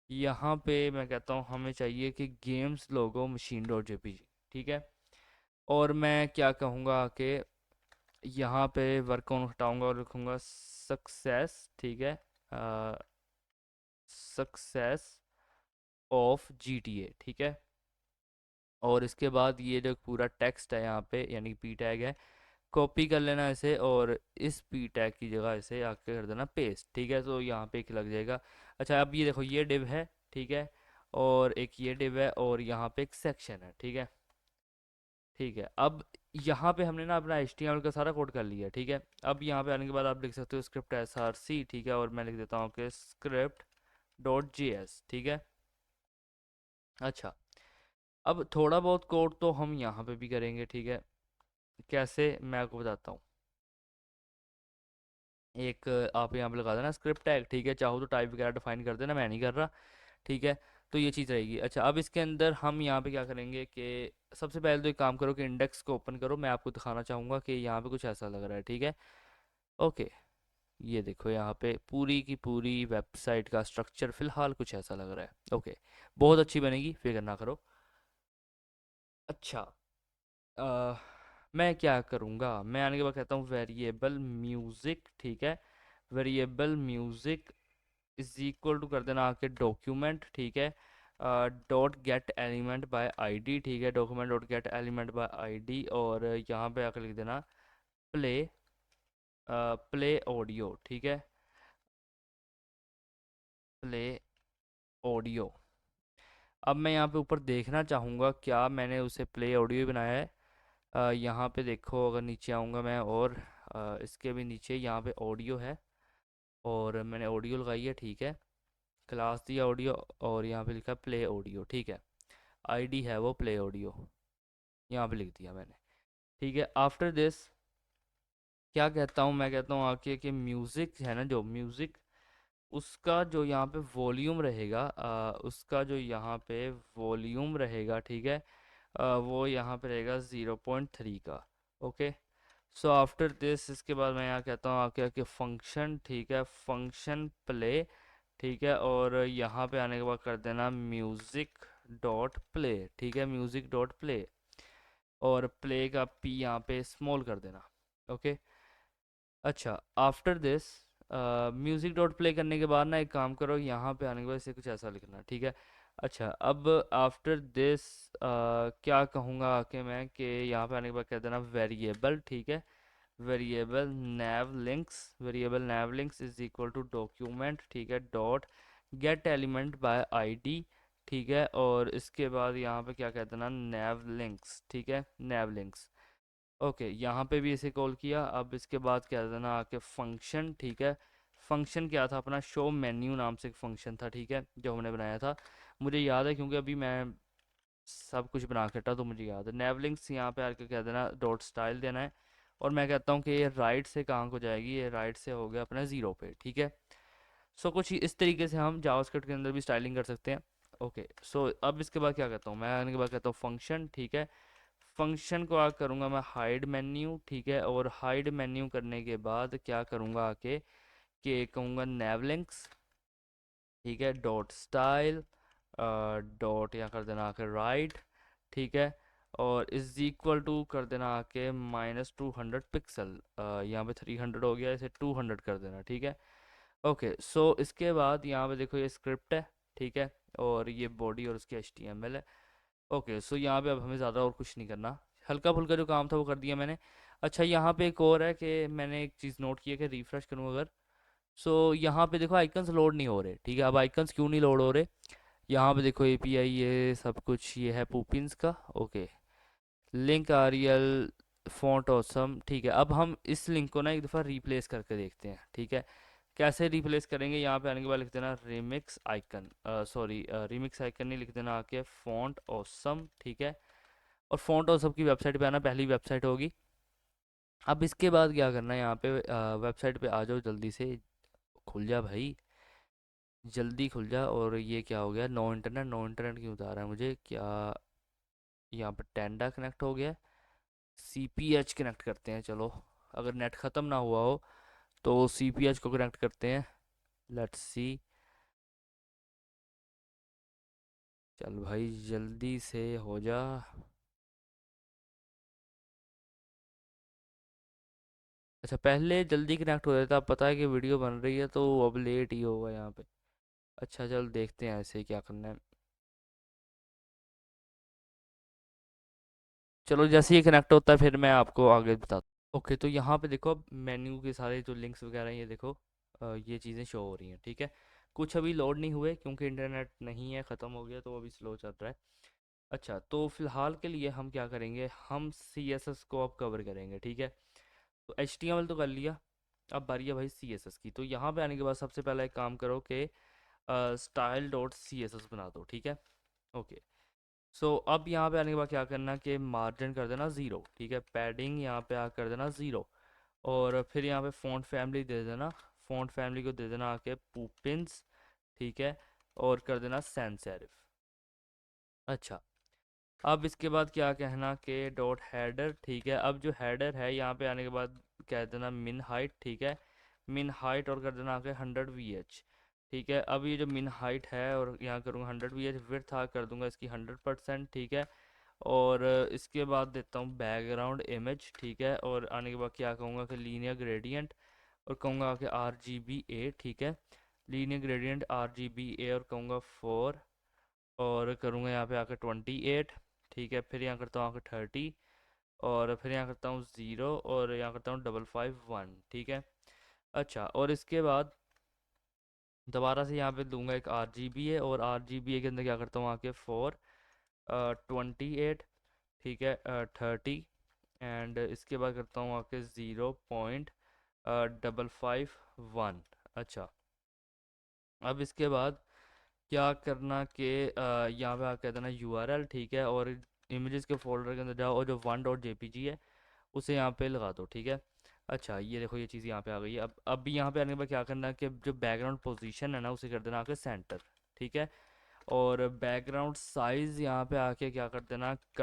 S1: यहाँ पे मैं कहता हूँ हमें चाहिए कि गेम्स लोगो मशीन डॉट जेपीजी। ठीक है, और मैं क्या कहूँगा कि यहाँ पे वर्क ऑन हटाऊंगा और लिखूंगा सक्सेस। ठीक है, सक्सेस ऑफ GTA। ठीक है, और इसके बाद ये जो पूरा टेक्स्ट है यहाँ पे यानी पी टैग है, कॉपी कर लेना इसे और इस पी टैग की जगह इसे आके कर देना पेस्ट। ठीक है, तो यहाँ पे एक लग जाएगा। अच्छा, अब ये देखो ये डिव है। ठीक है, और एक ये डिव है और यहाँ पे एक सेक्शन है। ठीक है, ठीक है, अब यहाँ पे हमने ना अपना HTML का सारा कोड कर लिया है। ठीक है, अब यहाँ पे आने के बाद आप लिख सकते हो स्क्रिप्ट SRC। ठीक है, और मैं लिख देता हूँ कि स्क्रिप्ट डॉट JS। ठीक है, अच्छा, अब थोड़ा बहुत कोड तो हम यहाँ पे भी करेंगे। ठीक है, कैसे मैं आपको बताता हूँ। एक आप यहाँ पे लगा देना स्क्रिप्ट टैग। ठीक है, चाहो तो टाइप वगैरह डिफाइन कर देना, मैं नहीं कर रहा। ठीक है, तो ये चीज़ रहेगी। अच्छा, अब इसके अंदर हम यहाँ पे क्या करेंगे कि सबसे पहले तो एक काम करो कि इंडेक्स को ओपन करो, मैं आपको दिखाना चाहूँगा कि यहाँ पे कुछ ऐसा लग रहा है। ठीक है, ओके, ये देखो यहाँ पे पूरी की पूरी वेबसाइट का स्ट्रक्चर फिलहाल कुछ ऐसा लग रहा है। ओके, बहुत अच्छी बनेगी, फिक्र ना करो। अच्छा, अ, मैं क्या करूँगा, मैं आने के बाद कहता हूँ वेरिएबल म्यूज़िक। ठीक है, variable music is equal to कर देना आके डॉक्यूमेंट। ठीक है, dot get element by ID. ठीक है, document dot get element by ID, और यहाँ पे आके लिख देना प्ले, प्ले ऑडियो। ठीक है, प्ले ऑडियो। अब मैं यहाँ पे ऊपर देखना चाहूँगा क्या मैंने उसे प्ले ऑडियो बनाया है। यहाँ पे देखो, अगर नीचे आऊँगा मैं और इसके भी नीचे यहाँ पे ऑडियो है और मैंने ऑडियो लगाई है। ठीक है, क्लास दिया ऑडियो और यहाँ पे लिखा प्ले ऑडियो। ठीक है, आईडी है वो प्ले ऑडियो, यहाँ पे लिख दिया मैंने। ठीक है, आफ्टर दिस क्या कहता हूँ, मैं कहता हूँ आके कि म्यूज़िक है ना, जो म्यूज़िक उसका जो यहाँ पे वॉल्यूम रहेगा, उसका जो यहाँ पे वॉल्यूम रहेगा। ठीक है, वो यहाँ पे रहेगा 0.3 का। ओके, सो आफ्टर दिस इसके बाद मैं यहाँ कहता हूँ आके कि फंक्शन। ठीक है, फंक्शन प्ले। ठीक है, और यहाँ पे आने के बाद कर देना म्यूज़िक डॉट प्ले। ठीक है, म्यूज़िक डॉट प्ले, और प्ले का पी यहाँ पे स्मॉल कर देना। ओके, अच्छा, after this music dot play करने के बाद ना एक काम करो, यहाँ पे आने के बाद इसे कुछ ऐसा लिखना। ठीक है, अच्छा, अब आफ्टर दिस क्या कहूँगा कि मैं कि यहाँ पे आने के बाद कह देना वेरिएबल। ठीक है, variable nav links, variable nav links is equal to document. ठीक है, dot get element by ID. ठीक है, और इसके बाद यहाँ पे क्या कहते हैं ना नैव लिंक्स। ठीक है, नैव लिंक्स। ओके, यहाँ पे भी इसे कॉल किया। अब इसके बाद क्या देना आके फंक्शन। ठीक है, फंक्शन क्या था अपना, शो मेन्यू नाम से एक फंक्शन था। ठीक है, जो हमने बनाया था, मुझे याद है क्योंकि अभी मैं सब कुछ बना के हटा तो मुझे याद है। नेवलिंक्स यहाँ पे आके क्या देना, डॉट स्टाइल देना है, और मैं कहता हूँ कि ये राइट से कहाँ को जाएगी, ये राइट से हो गया अपना ज़ीरो पे। ठीक है, सो कुछ इस तरीके से हम जावास्क्रिप्ट के अंदर भी स्टाइलिंग कर सकते हैं। ओके, सो अब इसके बाद क्या कहता हूँ मैं, आने के बाद कहता हूँ फंक्शन। ठीक है, फंक्शन को आगे करूँगा मैं हाइड मेन्यू। ठीक है, और हाइड मेन्यू करने के बाद क्या करूँगा आके कि कहूँगा नेवलिंक्स। ठीक है, डॉट स्टाइल, डॉट यहाँ कर देना आके राइट। ठीक है, और इज इक्वल टू कर देना आके -200 पिक्सल, यहाँ पे 300 हो गया, इसे 200 कर देना। ठीक है, ओके, सो इसके बाद यहाँ पे देखो ये स्क्रिप्ट है। ठीक है, और ये बॉडी और उसकी HTML है। ओके, सो यहाँ पे अब हमें ज़्यादा और कुछ नहीं करना, हल्का फुल्का जो काम था वो कर दिया मैंने। अच्छा, यहाँ पे एक और है कि मैंने एक चीज़ नोट की है कि रिफ़्रेश करूँ अगर, सो यहाँ पे देखो आइकन्स लोड नहीं हो रहे। ठीक है, अब आइकन्स क्यों नहीं लोड हो रहे, यहाँ पे देखो API ये सब कुछ ये है पुपिन्स का। Okay, link Arial Font Awesome. ठीक है, अब हम इस लिंक को ना एक दफ़ा रिप्लेस करके देखते हैं। ठीक है, कैसे रिप्लेस करेंगे, यहाँ पे आने के बाद लिख देना remix icon, sorry remix icon नहीं, लिख देना आके फॉन्ट ऑसम। ठीक है, और फॉन्ट ऑसम की वेबसाइट पे आना, पहली वेबसाइट होगी। अब इसके बाद क्या करना है, यहाँ पे वेबसाइट पे आ जाओ जल्दी से। खुल जा भाई, जल्दी खुल जा। और ये क्या हो गया, नो इंटरनेट, नो इंटरनेट क्यों बता रहा है मुझे, क्या यहाँ पर टेंडा कनेक्ट हो गया। सीपीएच कनेक्ट करते हैं चलो, अगर नेट ख़त्म ना हुआ हो तो सीपीएच को कनेक्ट करते हैं। Let's see. चल भाई जल्दी से हो जा। अच्छा पहले जल्दी कनेक्ट हो जाता, अब पता है कि वीडियो बन रही है तो अब लेट ही होगा यहाँ पे। अच्छा चल देखते हैं ऐसे ही क्या करना है। चलो जैसे ही कनेक्ट होता है फिर मैं आपको आगे बताता हूँ। ओके तो यहाँ पे देखो, अब मेन्यू के सारे जो लिंक्स वगैरह हैं, ये देखो ये चीज़ें शो हो रही हैं, ठीक है। कुछ अभी लोड नहीं हुए क्योंकि इंटरनेट नहीं है, ख़त्म हो गया तो अभी स्लो चल रहा है। अच्छा तो फिलहाल के लिए हम क्या करेंगे, हम सी एस एस को अब कवर करेंगे, ठीक है। तो एच टी एम एल तो कर लिया, अब बारी है भाई सी एस एस की। तो यहाँ पे आने के बाद सबसे पहला एक काम करो कि style dot C S S बना दो, ठीक है। ओके सो अब यहाँ पे आने के बाद क्या करना कि मार्जिन कर देना ज़ीरो, ठीक है। पैडिंग यहाँ पे आ कर देना ज़ीरो। और फिर यहाँ पे फ़ॉन्ट फैमिली दे देना, फ़ॉन्ट फैमिली को दे देना आके पुपिन्स, ठीक है। और कर देना सैंस सेरिफ। अच्छा अब इसके बाद क्या कहना कि डॉट हेडर, ठीक है। अब जो हेडर है यहाँ पे आने के बाद कह देना मिन हाइट, ठीक है। मिन हाइट और कर देना आके 100 VH, ठीक है। अब ये जो मिन हाइट है और यहाँ करूँगा 100 VH, विड्थ था कर दूंगा इसकी 100%, ठीक है। और इसके बाद देता हूँ बैकग्राउंड इमेज, ठीक है। और आने के बाद क्या कहूँगा कि लीनियर ग्रेडियंट, और कहूँगा कि RGBA, ठीक है। लीनियर ग्रेडियंट RGBA और कहूँगा 4, और करूँगा यहाँ पे आकर 28, ठीक है। फिर यहाँ करता हूँ आकर 30, और फिर यहाँ करता हूँ 0, और यहाँ करता हूँ 551, ठीक है। अच्छा और इसके बाद दोबारा से यहाँ पे दूंगा एक RGBA, और RGBA के अंदर क्या करता हूँ आके 4, 28, ठीक है, 30, एंड इसके बाद करता हूँ आके 0.551। अच्छा अब इसके बाद क्या करना कि यहाँ पे आप कह देना URL, ठीक है। और इमेजेस के फोल्डर के अंदर जाओ और जो 1.jpg है उसे यहाँ पे लगा दो, ठीक है। अच्छा ये देखो ये चीज़ यहाँ पे आ गई है। अब भी यहाँ पे आने के बाद क्या करना है कि जो बैकग्राउंड पोजीशन है ना उसे कर देना आके सेंटर, ठीक है। और बैकग्राउंड साइज़ यहाँ पे आके क्या कर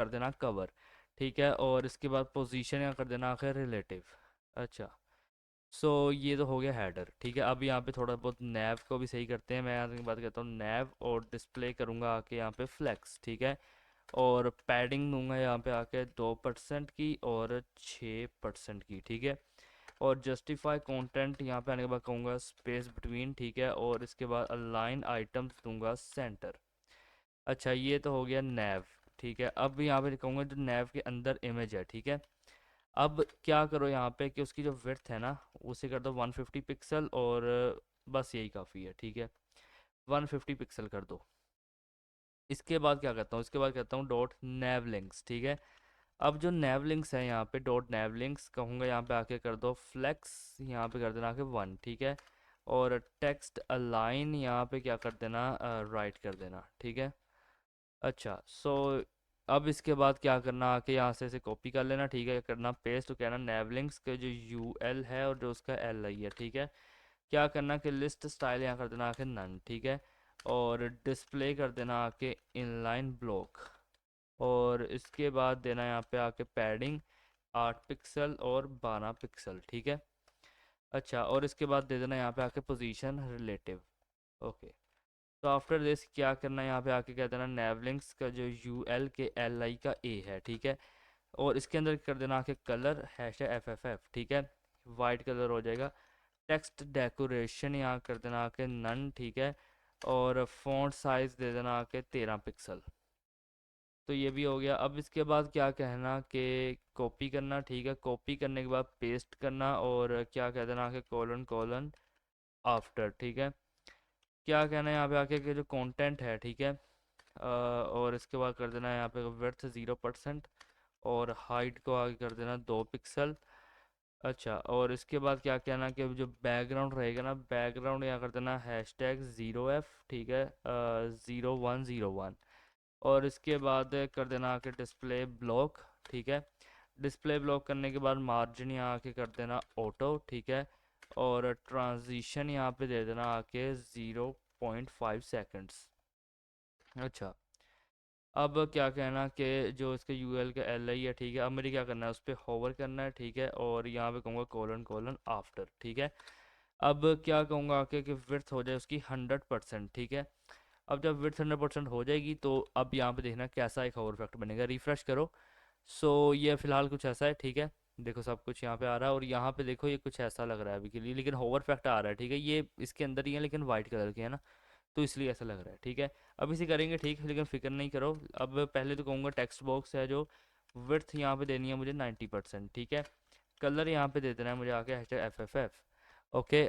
S1: देना कवर, ठीक है। और इसके बाद पोजीशन यहाँ कर देना आके रिलेटिव। अच्छा सो ये तो हो गया हेडर, ठीक है। अब यहाँ पे थोड़ा बहुत नैव को भी सही करते हैं। मैं यहाँ की बात करता हूँ नैव, और डिस्प्ले करूँगा आके यहाँ पे फ्लेक्स, ठीक है। और पैडिंग दूंगा यहाँ पे आके 2% की और 6% की, ठीक है। और जस्टिफाई कंटेंट यहाँ पे आने के बाद कहूँगा स्पेस बिटवीन, ठीक है। और इसके बाद अलाइन आइटम्स दूंगा सेंटर। अच्छा ये तो हो गया नैव, ठीक है। अब यहाँ पे कहूँगा जो नैव के अंदर इमेज है, ठीक है। अब क्या करो यहाँ पे कि उसकी जो विड्थ है ना उसे कर दो 150 पिक्सल, और बस यही काफ़ी है, ठीक है। 150 पिक्सल कर दो। इसके बाद क्या करता हूँ, इसके बाद कहता हूँ डॉट नैव लिंक्स, ठीक है। अब जो नैव लिंक्स है यहाँ पे डॉट नैव लिंक्स कहूँगा यहाँ पे आके कर दो फ्लेक्स, यहाँ पे कर देना आके 1, ठीक है। और टेक्स्ट अलाइन यहाँ पे क्या कर देना राइट कर देना, ठीक है। अच्छा सो अब इसके बाद क्या करना आके यहाँ से इसे कॉपी कर लेना, ठीक है। करना पेस्ट, तो कहना नैवलिंक्स के जो UL है और जो उसका LI है, ठीक है। क्या करना कि लिस्ट स्टाइल यहाँ कर देना आके नन, ठीक है। और डिस्प्ले कर देना आके इनलाइन ब्लॉक। और इसके बाद देना यहाँ पे आके पैडिंग 8 पिक्सल और 12 पिक्सल, ठीक है। अच्छा और इसके बाद दे देना यहाँ पे आके पोजीशन रिलेटिव। ओके तो आफ्टर दिस क्या करना है, यहाँ पे आके कह देना नेवलिंक्स का जो UL के LI का A है, ठीक है। और इसके अंदर कर देना आके कलर हैश FFF, ठीक है। वाइट कलर हो जाएगा। टेक्स्ट डेकोरेशन यहाँ कर देना आके नन, ठीक है। और फॉन्ट साइज दे देना आके 13 पिक्सल। तो ये भी हो गया। अब इसके बाद क्या कहना कि कॉपी करना, ठीक है। कॉपी करने के बाद पेस्ट करना, और क्या कह देना आके कोलन कोलन आफ्टर, ठीक है। क्या कहना है यहाँ पे आके कि जो कंटेंट है, ठीक है। और इसके बाद कर देना है यहाँ पे विड्थ 0%, और हाइट को आगे कर देना 2 पिक्सल। अच्छा और इसके बाद क्या कहना कि जो बैकग्राउंड रहेगा ना, बैकग्राउंड यहाँ कर देना #0F, ठीक है, 0101। और इसके बाद कर देना आके डिस्प्ले ब्लॉक, ठीक है। डिस्प्ले ब्लॉक करने के बाद मार्जिन यहाँ आके कर देना ऑटो, ठीक है। और ट्रांजिशन यहाँ पे दे देना आके 0.5 सेकंड्स। अच्छा, अब क्या कहना कि जो इसके यूएल का एल आई है, ठीक है, अब मुझे क्या करना है, उस पर होवर करना है, ठीक है। और यहाँ पे कहूँगा कोलन कोलन आफ्टर, ठीक है। अब क्या कहूँगा आके कि विड्थ हो जाए उसकी 100%, ठीक है। अब जब विड्थ 100% हो जाएगी तो अब यहाँ पे देखना कैसा एक होवर इफेक्ट बनेगा, रिफ्रेश करो। सो ये फ़िलहाल कुछ ऐसा है, ठीक है। देखो सब कुछ यहाँ पे आ रहा है, और यहाँ पे देखो ये कुछ ऐसा लग रहा है अभी के लिए, लेकिन होवर इफेक्ट आ रहा है, ठीक है। ये इसके अंदर ही है लेकिन वाइट कलर के है ना, तो इसलिए ऐसा लग रहा है, ठीक है। अब इसे करेंगे, ठीक है, लेकिन फिक्र नहीं करो। अब पहले तो कहूँगा टेक्स्ट बॉक्स है जो विड्थ यहाँ पे देनी है मुझे 90%, ठीक है। कलर यहाँ पे दे देना है मुझे आके #FFF, ओके।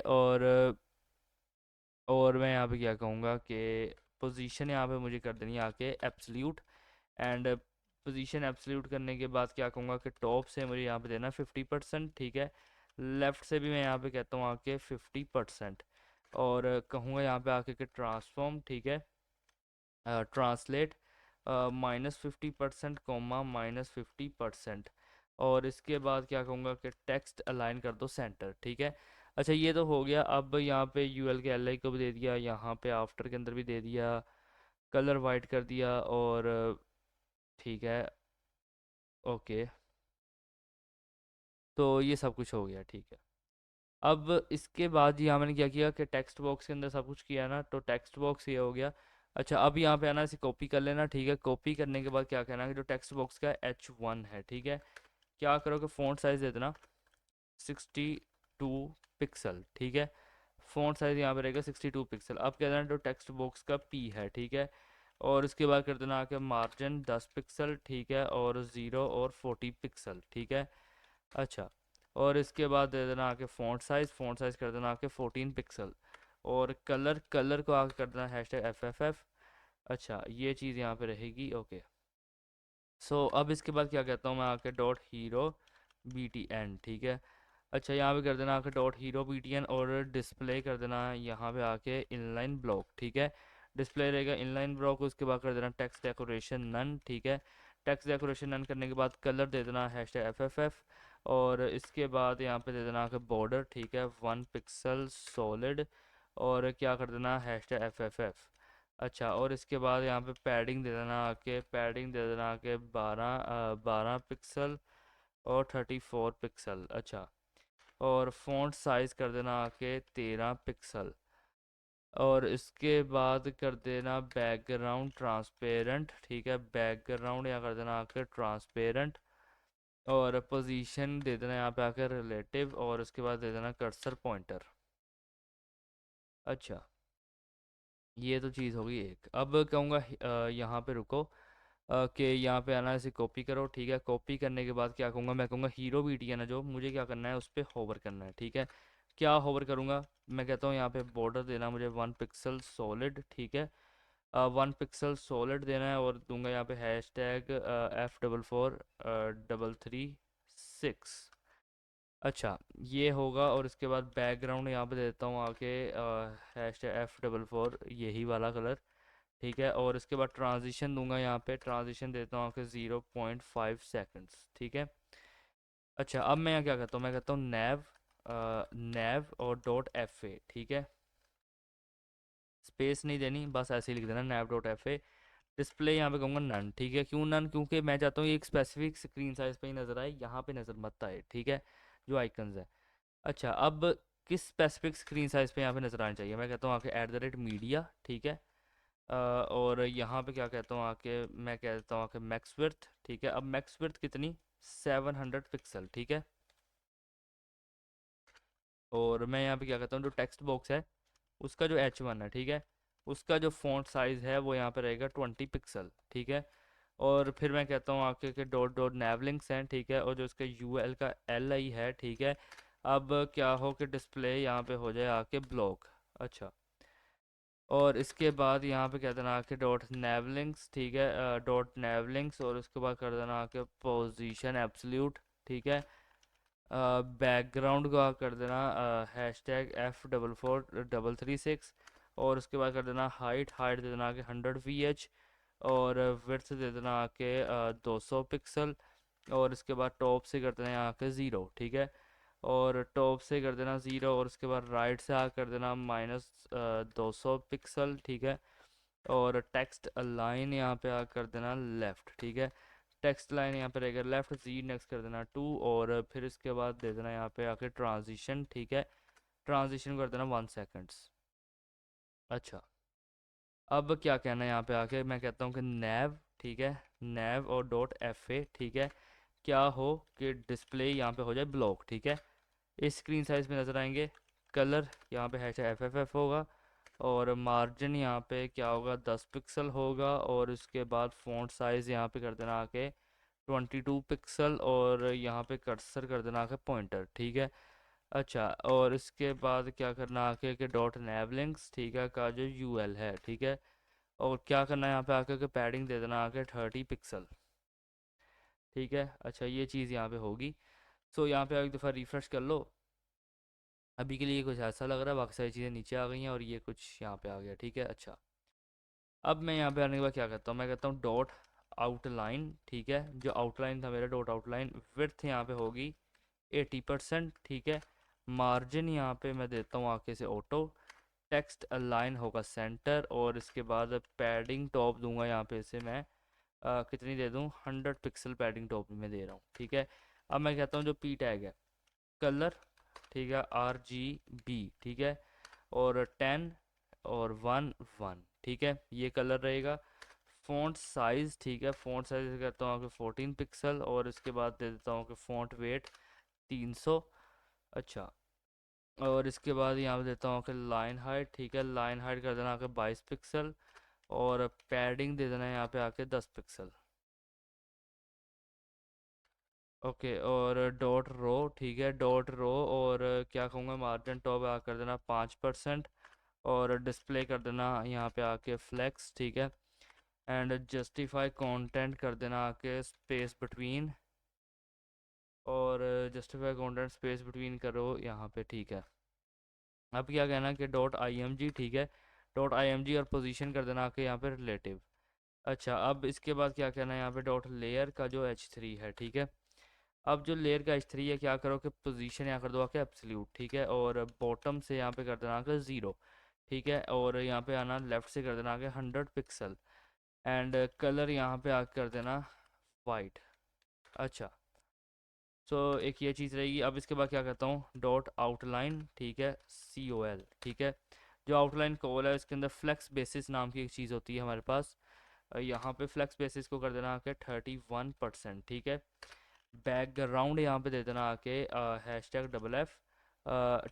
S1: और मैं यहाँ पे क्या कहूँगा कि पोजीशन यहाँ पे मुझे कर देनी है आके एब्सल्यूट। एंड पोजीशन एब्सल्यूट करने के बाद क्या कहूँगा कि टॉप से मुझे यहाँ पे देना 50%, ठीक है। लेफ़्ट से भी मैं यहाँ पे कहता हूँ आके 50%। और कहूँगा यहाँ पे आके कि ट्रांसफॉर्म, ठीक है, ट्रांसलेट -50% कोमा -50%। और इसके बाद क्या कहूँगा कि टेक्स्ट अलाइन कर दो सेंटर, ठीक है। अच्छा, ये तो हो गया। अब यहाँ पे यूएल के एल आई को भी दे दिया, यहाँ पे आफ्टर के अंदर भी दे दिया, कलर वाइट कर दिया, और ठीक है, ओके। तो ये सब कुछ हो गया, ठीक है। अब इसके बाद यहाँ मैंने क्या किया कि टेक्स्ट बॉक्स के अंदर सब कुछ किया ना, तो टेक्स्ट बॉक्स ये हो गया। अच्छा, अब यहाँ पे आना, इसे कॉपी कर लेना, ठीक है। कॉपी करने के बाद क्या कहना है कि जो टेक्स्ट बॉक्स का H1 है, ठीक है, क्या करो कि फ़ॉन्ट साइज़ दे देना 62 पिक्सल, ठीक है। फ़ॉन्ट साइज़ यहाँ पे रहेगा 62 पिक्सल। अब क्या देना, जो टेक्स्ट बॉक्स का P है, ठीक है। और उसके बाद कर देना आके मार्जिन 10 पिक्सल, ठीक है, और 0 और 40 पिक्सल, ठीक है। अच्छा, और इसके बाद दे देना आके फ़ॉन्ट साइज़ कर देना आके 14 पिक्सल। और कलर को आके कर देना #FFF। अच्छा, ये चीज़ यहाँ पे रहेगी, ओके। सो अब इसके बाद क्या कहता हूँ मैं आके डॉट हीरो BTN, ठीक है। अच्छा, यहाँ पे कर देना आके डॉट हीरो BTN, और डिस्प्ले कर देना यहाँ पे आके इनलाइन ब्लॉक, ठीक है। डिस्प्ले रहेगा इनलाइन ब्लॉक। उसके बाद कर देना टेक्स्ट डेकोरेशन नन, ठीक है। टेक्स्ट डेकोरेशन नन करने के बाद कलर दे देना #FFF। और इसके बाद यहाँ पे दे देना आके बॉर्डर, ठीक है, 1 पिक्सल सॉलिड। और क्या कर देना #FFF। अच्छा, और इसके बाद यहाँ पे पैडिंग दे देना आके 12 पिक्सल और 34 पिक्सल। अच्छा, और फ़ॉन्ट साइज़ कर देना आके 13 पिक्सल। और इसके बाद कर देना बैकग्राउंड ट्रांसपेरेंट, ठीक है। बैकग्राउंड यहाँ कर देना आके ट्रांसपेरेंट। और पोजीशन दे देना यहाँ पे आके रिलेटिव। और उसके बाद दे देना कर्सर पॉइंटर। अच्छा, ये तो चीज़ होगी एक। अब कहूँगा यहाँ पे रुको, कि यहाँ पे आना, इसे कॉपी करो, ठीक है। कॉपी करने के बाद क्या कहूँगा, मैं कहूँगा हीरो BTN है जो, मुझे क्या करना है, उस पर होवर करना है, ठीक है। क्या होवर करूँगा, मैं कहता हूँ यहाँ पे बॉर्डर देना मुझे 1 पिक्सल सॉलिड, ठीक है। 1 पिक्सल सॉलिड देना है। और दूंगा यहाँ पे #F443336। अच्छा, ये होगा। और इसके बाद बैकग्राउंड यहाँ पे देता हूँ आके #F44, यही वाला कलर, ठीक है। और इसके बाद ट्रांजिशन दूंगा, यहाँ पे ट्रांजिशन देता हूँ आके 0.5 सेकंड्स, ठीक है। अच्छा, अब मैं यहाँ क्या करता हूँ, मैं कहता हूँ नैव और .fa, ठीक है। स्पेस नहीं देनी, बस ऐसे ही लिख देना nav.fa। डिस्प्ले यहाँ पे कहूँगा नन, ठीक है। क्यों नन, क्योंकि मैं चाहता हूँ ये एक स्पेसिफिक स्क्रीन साइज पे ही नज़र आए, यहाँ पे नज़र मत आए, ठीक है, जो आइकन्स है। अच्छा, अब किस स्पेसिफिक स्क्रीन साइज पे यहाँ पे नज़र आना चाहिए, मैं कहता हूँ आके @मीडिया, ठीक है। और यहाँ पे क्या कहता हूँ आके, मैं कहता हूँ आके मैक्स विड्थ, ठीक है। अब मैक्स विड्थ कितनी, 700 पिक्सल, ठीक है। और मैं यहाँ पे क्या कहता हूँ, जो टेक्स्ट बॉक्स है उसका जो H1 है, ठीक है, उसका जो फ़ॉन्ट साइज़ है वो यहाँ पे रहेगा 20 पिक्सल, ठीक है। और फिर मैं कहता हूँ आके कि डॉट डॉट नैवलिंक्स हैं, ठीक है। और जो इसका यूएल का LI है, ठीक है। अब क्या हो कि डिस्प्ले यहाँ पे हो जाए आके ब्लॉक। अच्छा, और इसके बाद यहाँ पे कह देना आके डॉट नैवलिंक्स, ठीक है, डॉट नैवलिंक्स। और उसके बाद कर देना आके पोजीशन एब्सल्यूट, ठीक है। बैकग्राउंड का कर देना #F443336। और उसके बाद कर देना हाइट दे देना आके 100 VH। और विड्थ दे देना आके 200 पिक्सल। और इसके बाद टॉप से कर देना यहाँ के ज़ीरो, ठीक है। और टॉप से कर देना ज़ीरो, और उसके बाद राइट से कर देना माइनस 200 पिक्सल, ठीक है। और टेक्स्ट अलाइन यहाँ पे कर देना लेफ़्ट, ठीक है। टेक्स्ट लाइन यहाँ पे रहेगा लेफ़्ट, जी नेक्स्ट कर देना 2, और फिर इसके बाद दे देना यहाँ पे आके ट्रांजिशन, ठीक है। ट्रांजिशन कर देना 1 सेकेंड्स। अच्छा, अब क्या कहना है यहाँ पे आके, मैं कहता हूँ कि नैव, ठीक है, नैव और डॉट एफ ए, ठीक है। क्या हो कि डिस्प्ले यहाँ पे हो जाए ब्लॉक, ठीक है। इस स्क्रीन साइज में नज़र आएंगे। कलर यहाँ पे हैश एफ एफ एफ होगा, और मार्जिन यहाँ पे क्या होगा 10 पिक्सल होगा, और उसके बाद फ़ॉन्ट साइज़ यहाँ पे कर देना आके 22 पिक्सल, और यहाँ पे कर्सर कर देना आके पॉइंटर, ठीक है। अच्छा, और इसके बाद क्या करना आके कि डॉट नैव लिंक्स, ठीक है, का जो यूएल है, ठीक है। और क्या करना है यहाँ पे आके कि पैडिंग दे देना आके 30 पिक्सल, ठीक है। अच्छा, ये चीज़ यहाँ पे होगी। सो यहाँ पे एक दफ़ा रिफ़्रेश कर लो। अभी के लिए कुछ ऐसा लग रहा है, बाकी सारी चीज़ें नीचे आ गई हैं और ये कुछ यहाँ पे आ गया, ठीक है। अच्छा, अब मैं यहाँ पे आने के बाद क्या करता हूँ, मैं कहता हूँ डॉट आउटलाइन, ठीक है। जो आउटलाइन था मेरा डॉट आउटलाइन, विड्थ यहाँ पे होगी 80%, ठीक है। मार्जिन यहाँ पे मैं देता हूँ आके से ऑटो। टेक्स्ट अलाइन होगा सेंटर, और इसके बाद पैडिंग टॉप दूंगा यहाँ पे से मैं कितनी दे दूँ, 100 पिक्सल पैडिंग टॉप में दे रहा हूँ, ठीक है। अब मैं कहता हूँ जो पी टैग है, कलर, ठीक है, RGB, ठीक है। और 10 और 1 1, ठीक है, ये कलर रहेगा। फ़ॉन्ट साइज़, ठीक है, फ़ॉन्ट साइज़ कहता हूँ कि 14 पिक्सल, और इसके बाद दे देता हूँ कि फ़ॉन्ट वेट 300। अच्छा, और इसके बाद यहाँ पे देता हूँ कि लाइन हाइट, ठीक है, लाइन हाइट कर देना आके 22 पिक्सल, और पैडिंग दे देना है यहाँ पे आके 10 पिक्सल। ओके, और डॉट रो, ठीक है, डॉट रो, और क्या कहूँगा मार्जिन टॉप कर देना 5%, और डिस्प्ले कर देना यहाँ पे आके फ्लेक्स, ठीक है। एंड जस्टिफाई कंटेंट कर देना आके स्पेस बिटवीन, और जस्टिफाई कंटेंट स्पेस बिटवीन करो यहाँ पे, ठीक है। अब क्या कहना कि डॉट IMG, ठीक है, डॉट IMG, और पोजीशन कर देना आके यहाँ पे रिलेटिव। अच्छा, अब इसके बाद क्या कहना है यहाँ पे डॉट लेयर का जो H3 है, ठीक है। अब जो लेयर का H3 है, क्या करो कि पोजीशन यहाँ कर दो आके एब्सोल्यूट, ठीक है। और बॉटम से यहाँ पे कर देना आके ज़ीरो, ठीक है। और यहाँ पे आना लेफ़्ट से कर देना आके 100 पिक्सल, एंड कलर यहाँ पे आके कर देना वाइट। अच्छा, सो एक ये चीज़ रहेगी। अब इसके बाद क्या करता हूँ, डॉट आउटलाइन, ठीक है, COL, ठीक है। जो आउटलाइन कॉल है, इसके अंदर फ्लेक्स बेसिस नाम की एक चीज़ होती है हमारे पास। यहाँ पे फ्लेक्स बेसिस को कर देना आके 31%, ठीक है। बैकग्राउंड यहाँ पे दे देना आके हैशटैग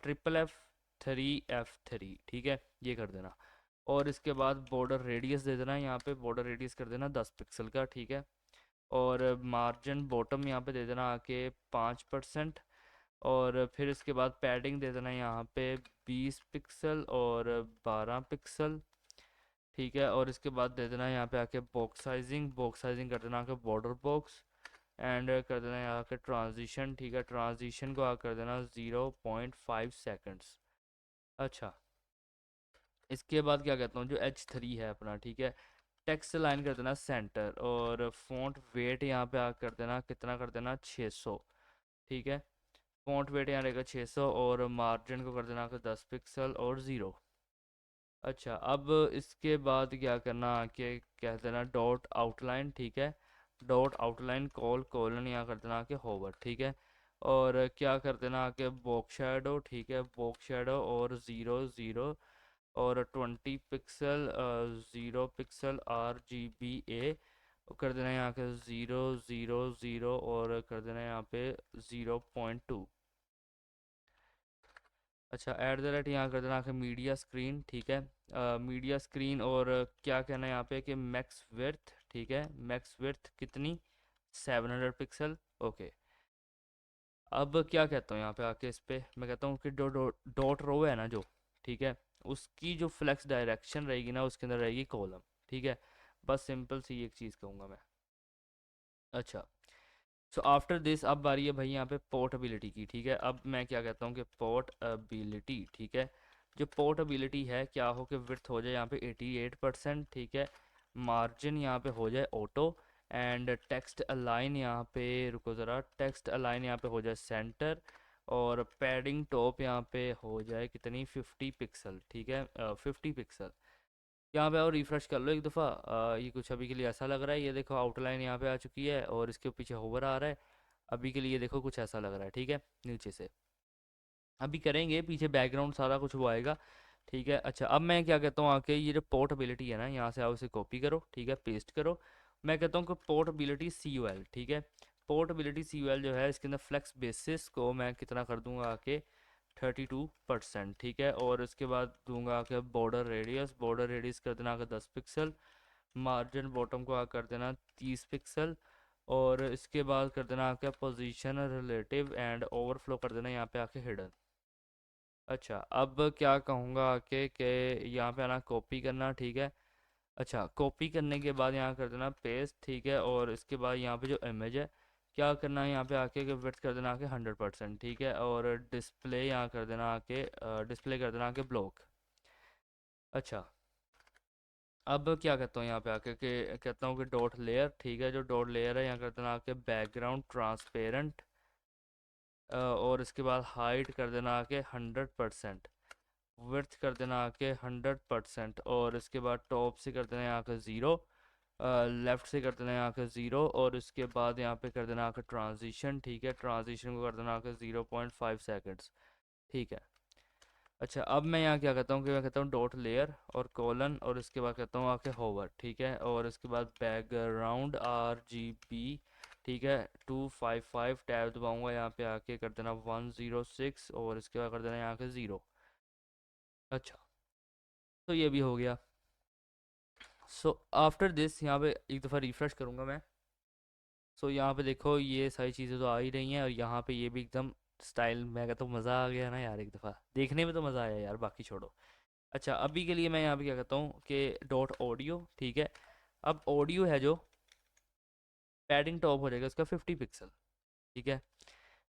S1: FFF3F3, ठीक है, ये कर देना। और इसके बाद बॉर्डर रेडियस दे देना, यहाँ पे बॉर्डर रेडियस कर देना 10 पिक्सल का, ठीक है। और मार्जिन बॉटम यहाँ पे दे देना आके 5%, और फिर इसके बाद पैडिंग दे देना यहाँ पे 20 पिक्सल और 12 पिक्सल, ठीक है। और इसके बाद दे देना यहाँ पे आके बॉक्स साइजिंग कर देना आके बॉर्डर बॉक्स, एंड कर देना यहाँ के ट्रांजिशन, ठीक है, ट्रांजिशन को कर देना 0.5 सेकेंड्स। अच्छा, इसके बाद क्या कहता हूँ, जो H3 है अपना, ठीक है, टेक्स्ट लाइन कर देना सेंटर, और फॉन्ट वेट यहाँ पे कर देना कितना, कर देना 600, ठीक है। फॉन्ट वेट यहाँ रहेगा 600, और मार्जिन को कर देना 10 पिक्सल और ज़ीरो। अच्छा, अब इसके बाद क्या करना कि कह देना डॉट आउटलाइन, ठीक है, डॉट आउटलाइन कोलन यहाँ कर देना कि होवर, ठीक है। और क्या कर देना कि बॉक्स शैडो, ठीक है, बॉक्स शैडो और ज़ीरो ज़ीरो, और 20 पिक्सल 0 पिक्सल RGBA, कर देना यहाँ के 0 0 0, और कर देना यहाँ पे 0.2। अच्छा, एट द रेट यहाँ कर देना कि मीडिया स्क्रीन, ठीक है, मीडिया स्क्रीन, और क्या कहना है यहाँ पे कि मैक्स विड्थ, ठीक है, मैक्स विड्थ कितनी, 700 पिक्सल, ओके। अब क्या कहता हूँ यहाँ पे आके, इस पे मैं कहता हूँ कि डॉट रो है ना जो, ठीक है, उसकी जो फ्लेक्स डायरेक्शन रहेगी ना, उसके अंदर रहेगी कॉलम, ठीक है। बस सिंपल सी एक चीज़ कहूँगा मैं। अच्छा, सो आफ्टर दिस अब बारी है भाई यहाँ पे पोर्टेबिलिटी की, ठीक है। अब मैं क्या कहता हूँ कि पोर्टेबिलिटी, ठीक है, जो पोर्टेबिलिटी है क्या हो कि विड्थ हो जाए यहाँ पे 88%, ठीक है। मार्जिन यहाँ पे हो जाए ऑटो, एंड टेक्स्ट अलाइन यहाँ पे, रुको ज़रा, टेक्स्ट अलाइन यहाँ पे हो जाए सेंटर, और पैडिंग टॉप यहाँ पे हो जाए कितनी, 50 पिक्सल, ठीक है, 50 पिक्सल। यहाँ पे और रिफ्रेश कर लो एक दफ़ा, ये कुछ अभी के लिए ऐसा लग रहा है, ये देखो आउटलाइन यहाँ पे आ चुकी है और इसके पीछे होवर आ रहा है। अभी के लिए देखो कुछ ऐसा लग रहा है, ठीक है, नीचे से। अभी करेंगे पीछे बैकग्राउंड सारा कुछ वो आएगा, ठीक है। अच्छा, अब मैं क्या कहता हूँ, आके ये जो पोर्टेबिलिटी है ना, यहाँ से आओ, इसे कॉपी करो, ठीक है, पेस्ट करो। मैं कहता हूँ कि पोर्टेबिलिटी CUL, ठीक है, पोर्टेबिलिटी CUL जो है, इसके अंदर फ्लेक्स बेसिस को मैं कितना कर दूंगा आके, 32%, ठीक है। और उसके बाद दूंगा आके बॉर्डर रेडियस कर देना आके 10 पिक्सल, मार्जिन बॉटम को आकर कर देना 30 पिक्सल, और इसके बाद कर देना आके पोजीशन रिलेटिव एंड ओवरफ्लो कर देना यहाँ पे आके हिडन। अच्छा, अब क्या कहूँगा आके कि यहाँ पे आना कॉपी करना, ठीक है। अच्छा, कॉपी करने के बाद यहाँ कर देना पेस्ट, ठीक है। और इसके बाद यहाँ पे जो इमेज है, क्या करना है यहाँ पे आके कि विड्थ कर देना आके 100%, ठीक है। और डिस्प्ले यहाँ कर देना आके, डिस्प्ले कर देना आके ब्लॉक। अच्छा, अब क्या कहता हूँ यहाँ पे आके कि कहता हूँ कि डॉट लेयर, ठीक है, जो डॉट लेयर है यहाँ कर देना आके बैकग्राउंड ट्रांसपेरेंट, और इसके बाद हाइट कर देना आके 100%, विड्थ कर देना आके 100%, और इसके बाद टॉप से कर देना यहाँ के 0, लेफ़्ट से कर देना यहाँ के 0, और इसके बाद यहाँ पे कर देना आके ट्रांजिशन, ठीक है, ट्रांजिशन को कर देना आके 0.5 सेकेंड्स, ठीक है। अच्छा, अब मैं यहाँ क्या कहता हूँ कि मैं कहता हूँ डॉट लेयर और कॉलन, और इसके बाद कहता हूँ आके होवर, ठीक है। और इसके बाद बैकग्राउंड RGB, ठीक है, 255 टैब दबाऊंगा, यहाँ पे आके कर देना 106, और इसके बाद कर देना यहाँ के 0। अच्छा, तो ये भी हो गया। सो आफ्टर दिस यहाँ पे एक दफ़ा रिफ़्रेश करूँगा मैं। सो यहाँ पे देखो ये सारी चीज़ें तो आ ही रही हैं, और यहाँ पे ये भी एकदम स्टाइल, मैं कहता हूँ मज़ा आ गया ना यार, एक दफ़ा देखने में तो मज़ा आया यार, बाकी छोड़ो। अच्छा, अभी के लिए मैं यहाँ पे क्या कहता हूँ कि डॉट ऑडियो, ठीक है। अब ऑडियो है जो, पैडिंग टॉप हो जाएगा उसका 50 पिक्सल, ठीक है,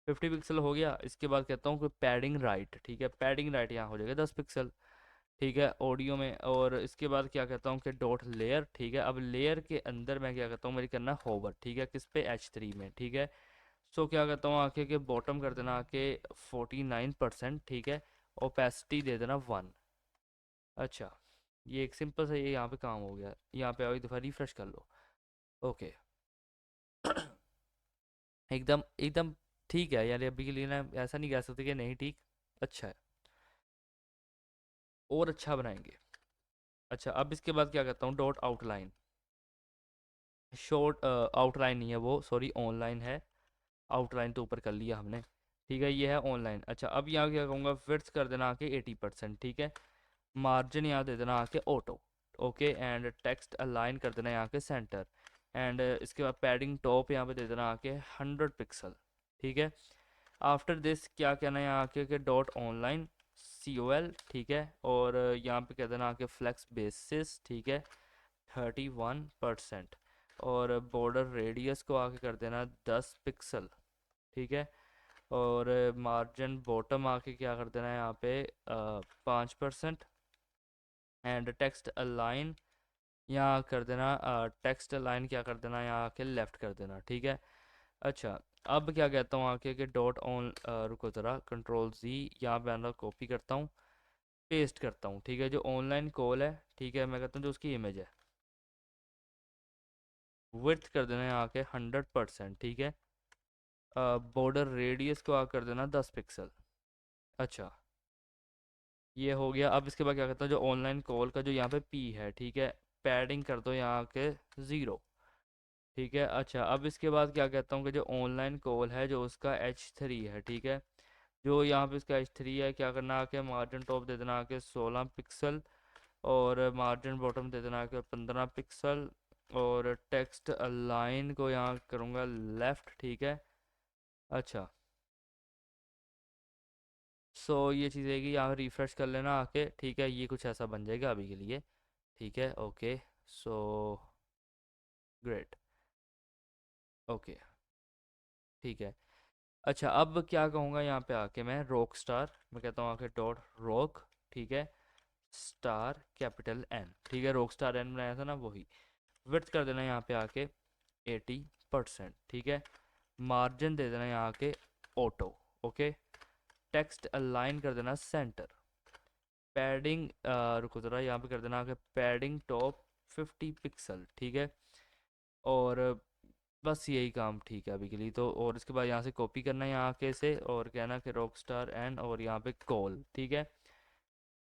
S1: 50 पिक्सल हो गया। इसके बाद कहता हूँ कि पैडिंग राइट, ठीक है, पैडिंग राइट यहाँ हो जाएगा 10 पिक्सल, ठीक है, ऑडियो में। और इसके बाद क्या कहता हूँ कि डॉट लेयर, ठीक है। अब लेयर के अंदर मैं क्या कहता हूँ, मेरी करना होवर, ठीक है, किस पे, H3 में, ठीक है। सो क्या कहता हूँ आके कि बॉटम कर देना आके 49%, ठीक है, ओपेसिटी दे देना 1। अच्छा, ये एक सिंपल सा ये यहाँ पे काम हो गया। यहाँ पे आओ, एक दफ़ा रिफ्रेश कर लो। ओके, एकदम एकदम ठीक है यार, अभी के लिए ना ऐसा नहीं कह सकते कि नहीं ठीक, अच्छा है, और अच्छा बनाएंगे। अच्छा, अब इसके बाद क्या कहता हूँ, डॉट आउटलाइन, शॉर्ट आउटलाइन नहीं है वो, सॉरी, ऑनलाइन है। आउटलाइन तो ऊपर कर लिया हमने, ठीक है, ये है ऑनलाइन। अच्छा, अब यहाँ क्या कहूँगा, विड्थ कर देना आके 80%, ठीक है, मार्जिन यहाँ दे देना आके auto, okay. And text align कर देना यहाँ के सेंटर, एंड इसके बाद पैडिंग टॉप यहाँ पे दे देना आके 100 पिक्सल, ठीक है। आफ्टर दिस क्या कहना है यहाँ आके कि डॉट ऑनलाइन COL, ठीक है। और यहाँ पे कह देना आके फ्लेक्स बेसिस, ठीक है, 31%, और बॉर्डर रेडियस को आके कर देना 10 पिक्सल, ठीक है। और मार्जिन बॉटम आके क्या कर देना है यहाँ पे 5%, एंड टेक्स्ट अलाइन यहाँ कर देना, टेक्स्ट अलाइन क्या कर देना यहाँ आके लेफ़्ट कर देना, ठीक है। अच्छा, अब क्या कहता हूँ आके कि डॉट ऑन, रुको ज़रा, Ctrl+Z, यहाँ पे आना कॉपी करता हूँ, पेस्ट करता हूँ, ठीक है, जो ऑनलाइन कॉल है, ठीक है, मैं कहता हूँ जो उसकी इमेज है, विड्थ कर देना यहाँ के 100%, ठीक है। बॉर्डर रेडियस को कर देना 10 पिक्सल। अच्छा, ये हो गया। अब इसके बाद क्या करता हूँ, जो ऑनलाइन कॉल का जो यहाँ पे P है, ठीक है, पैडिंग कर दो यहाँ के 0, ठीक है। अच्छा, अब इसके बाद क्या कहता हूँ कि जो ऑनलाइन कॉल है जो उसका H3 है, ठीक है, जो यहाँ पे इसका H3 है, क्या करना आके मार्जिन टॉप दे देना आके 16 पिक्सल, और मार्जिन बॉटम दे देना आके 15 पिक्सल, और टेक्स्ट अलाइन को यहाँ करूँगा लेफ़्ट, ठीक है। अच्छा, सो ये चीज़ है कि यहाँ रिफ़्रेश कर लेना आके, ठीक है, ये कुछ ऐसा बन जाएगा अभी के लिए, ठीक है, ओके। सो ग्रेट, ओके, ठीक है। अच्छा, अब क्या कहूँगा यहाँ पे आके, मैं रॉक स्टार, मैं कहता हूँ आके डॉट रॉक, ठीक है, स्टार कैपिटल N, ठीक है, रॉक स्टार N बनाया था ना वही, विड्थ कर देना यहाँ पे आके 80%, ठीक है। मार्जिन दे देना यहाँ के ऑटो, ओके। टेक्स्ट अलाइन कर देना सेंटर। पैडिंग रुको ज़रा, यहाँ पे कर देना कि पैडिंग टॉप 50 पिक्सल, ठीक है। और बस यही काम ठीक है अभी के लिए तो। और इसके बाद यहाँ से कॉपी करना है यहाँ के से, और कहना कि रॉक स्टार एन, और यहाँ पे कॉल, ठीक है।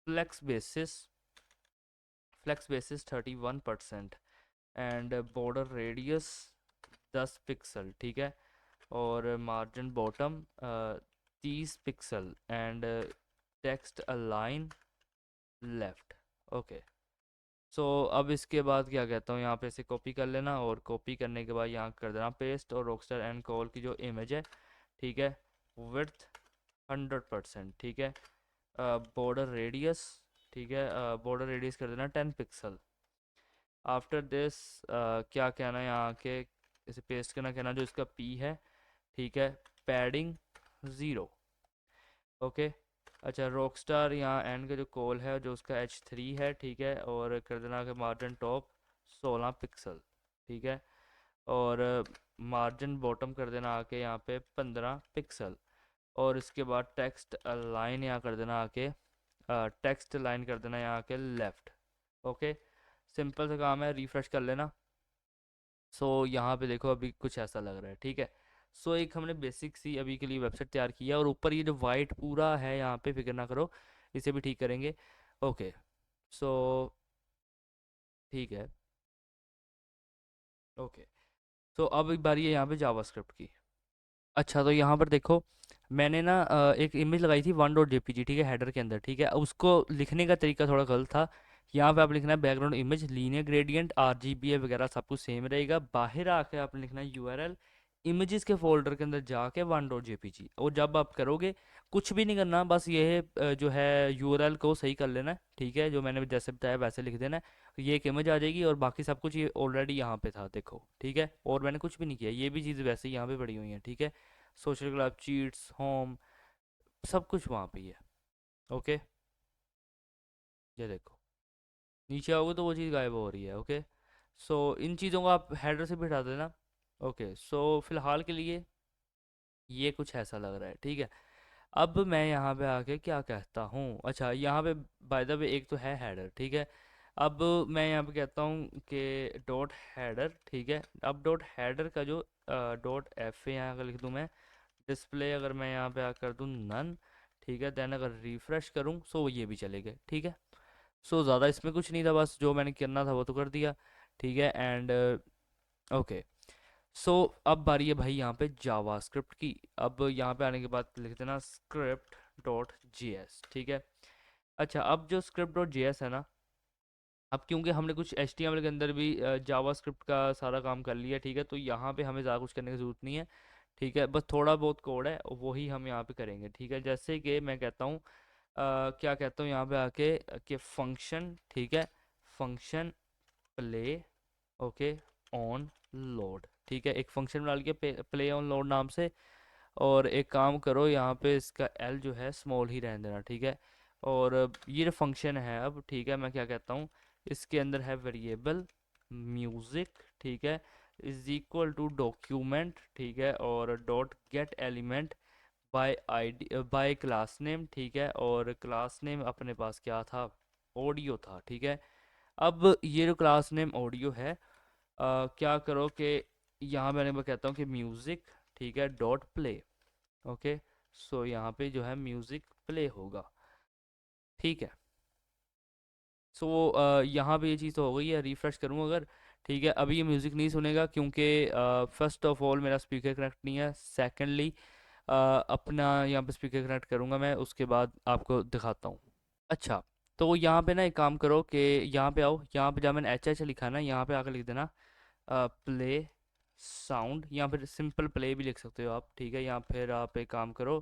S1: Flex basis, flex basis 31%, and border radius 10 pixel, ठीक है। और margin bottom 30 pixel, and text align left, okay. So अब इसके बाद क्या कहता हूँ, यहाँ पे से कॉपी कर लेना, और कॉपी करने के बाद यहाँ कर देना पेस्ट, और रॉकस्टार एंड कॉल की जो इमेज है, ठीक है, विड्थ 100%, ठीक है। बॉर्डर रेडियस, ठीक है, बॉर्डर रेडियस कर देना 10 पिक्सल। आफ्टर दिस क्या कहना है यहाँ के, इसे पेस्ट करना, कहना जो इसका पी है, ठीक है, पैडिंग 0, ओके। अच्छा, रॉकस्टार यहाँ एंड का जो कॉल है, जो उसका H3 है, ठीक है, और कर देना कि मार्जिन टॉप 16 पिक्सल, ठीक है। और मार्जिन बॉटम कर देना आके यहाँ पे 15 पिक्सल। और इसके बाद टेक्स्ट लाइन यहाँ कर देना आके, टेक्स्ट लाइन कर देना यहाँ के लेफ्ट, ओके। सिंपल सा काम है, रिफ्रेश कर लेना। सो यहाँ पे देखो अभी कुछ ऐसा लग रहा है, ठीक है। सो एक हमने बेसिक सी अभी के लिए वेबसाइट तैयार की है, और ऊपर ये जो वाइट पूरा है यहाँ पे, फिक्र ना करो, इसे भी ठीक करेंगे, ओके। सो ठीक है, ओके। तो अब एक बारी है यहाँ पे जावास्क्रिप्ट की। अच्छा, तो यहाँ पर देखो, मैंने ना एक इमेज लगाई थी 1.jpg, ठीक है, हेडर के अंदर, ठीक है। अब उसको लिखने का तरीका थोड़ा गलत था। यहाँ पे आप लिखना है background image linear gradient RGBA वगैरह सब कुछ सेम रहेगा। बाहर आके आपने लिखना है URL, इमेजेस के फोल्डर के अंदर जाके 1.jpg। और जब आप करोगे, कुछ भी नहीं करना, बस ये है जो है URL को सही कर लेना है, ठीक है, जो मैंने जैसे बताया वैसे लिख देना है। ये एक इमेज आ जाएगी, और बाकी सब कुछ ये ऑलरेडी यहाँ पे था, देखो, ठीक है। और मैंने कुछ भी नहीं किया, ये भी चीज़ वैसे ही यहाँ पे पड़ी हुई है, ठीक है। सोशल क्लब, चीट्स, होम, सब कुछ वहाँ पे ही है, ओके। ये देखो, नीचे आओगे तो वो चीज़ गायब हो रही है, ओके। सो इन चीज़ों को आप हेडर से भी हटा देना, ओके। सो फिलहाल के लिए ये कुछ ऐसा लग रहा है, ठीक है। अब मैं यहाँ पे आके क्या कहता हूँ, अच्छा, यहाँ पे बाय द वे एक तो है हेडर, ठीक है। अब मैं यहाँ पे कहता हूँ कि डॉट हेडर, ठीक है। अब डॉट हेडर का जो डॉट एफ यहाँ अगर लिख दूँ मैं, डिस्प्ले अगर मैं यहाँ पे कर दूँ नन, ठीक है। देन अगर रिफ़्रेश करूँ, सो ये भी चले गए, ठीक है। सो ज़्यादा इसमें कुछ नहीं था, बस जो मैंने करना था वो तो कर दिया, ठीक है। And okay. सो अब बारी है भाई यहाँ पे जावास्क्रिप्ट की। अब यहाँ पे आने के बाद लिख देना स्क्रिप्ट डॉट जी, ठीक है। अच्छा, अब जो स्क्रिप्ट डॉट जी है ना, अब क्योंकि हमने कुछ HTML के अंदर भी जावास्क्रिप्ट का सारा काम कर लिया, ठीक है, तो यहाँ पे हमें ज़्यादा कुछ करने की ज़रूरत नहीं है, ठीक है। बस थोड़ा बहुत कोड है, वही हम यहाँ पे करेंगे, ठीक है। जैसे कि मैं कहता हूँ, क्या कहता हूँ यहाँ पे आके कि फंक्शन, ठीक है, function play, okay, on load, ठीक है। एक फंक्शन बना लिया प्ले ऑन लोड नाम से। और एक काम करो, यहाँ पे इसका L जो है स्मॉल ही रहने देना, ठीक है। और ये जो फंक्शन है अब, ठीक है, मैं क्या कहता हूँ, इसके अंदर है वेरिएबल म्यूज़िक, ठीक है, इज इक्वल टू डॉक्यूमेंट, ठीक है, और dot get element by ID by class name, ठीक है। और क्लास नेम अपने पास क्या था, ऑडियो था, ठीक है। अब ये जो क्लास नेम ऑडियो है, क्या करो कि यहाँ मैंने कहता हूँ कि म्यूज़िक, ठीक है, डॉट प्ले, ओके। सो यहाँ पे जो है म्यूज़िक प्ले होगा, ठीक है। सो यहाँ पे ये चीज़ तो हो गई है, रिफ़्रेश करूँ अगर, ठीक है। अभी ये म्यूज़िक नहीं सुनेगा, क्योंकि फ़र्स्ट ऑफ ऑल मेरा स्पीकर कनेक्ट नहीं है। सेकेंडली अपना यहाँ पे स्पीकर कनेक्ट करूँगा मैं, उसके बाद आपको दिखाता हूँ। अच्छा, तो यहाँ पे ना एक काम करो कि यहाँ पे आओ, यहाँ पे जहाँ मैंने HH लिखा ना, यहाँ पे आकर लिख देना प्ले साउंड, या फिर सिंपल प्ले भी लिख सकते हो आप, ठीक है। या फिर आप एक काम करो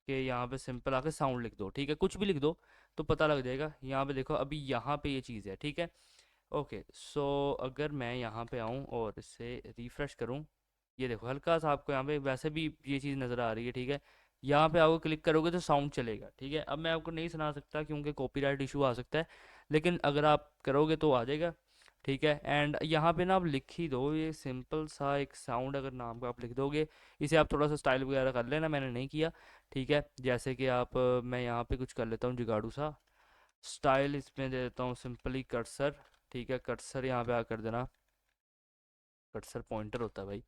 S1: कि यहाँ पे सिंपल आके साउंड लिख दो, ठीक है, कुछ भी लिख दो तो पता लग जाएगा। यहाँ पे देखो, अभी यहाँ पे ये चीज़ है, ठीक है, ओके। सो अगर मैं यहाँ पे आऊँ और इसे रिफ़्रेश करूँ, ये देखो हल्का सा आपको यहाँ पे वैसे भी ये चीज़ नज़र आ रही है, ठीक है। यहाँ पे आपको क्लिक करोगे तो साउंड चलेगा, ठीक है। अब मैं आपको नहीं सुना सकता क्योंकि कॉपीराइट इशू आ सकता है, लेकिन अगर आप करोगे तो आ जाएगा, ठीक है। एंड यहाँ पे ना आप लिख ही दो ये सिंपल सा एक साउंड, अगर नाम का आप लिख दोगे, इसे आप थोड़ा सा स्टाइल वगैरह कर लेना, मैंने नहीं किया। ठीक है, जैसे कि आप मैं यहाँ पे कुछ कर लेता हूँ जुगाड़ू सा स्टाइल, इसमें दे देता हूँ सिंपली कर्सर। ठीक है, कर्सर यहाँ पे आ कर देना, कर्सर पॉइंटर होता है भाई,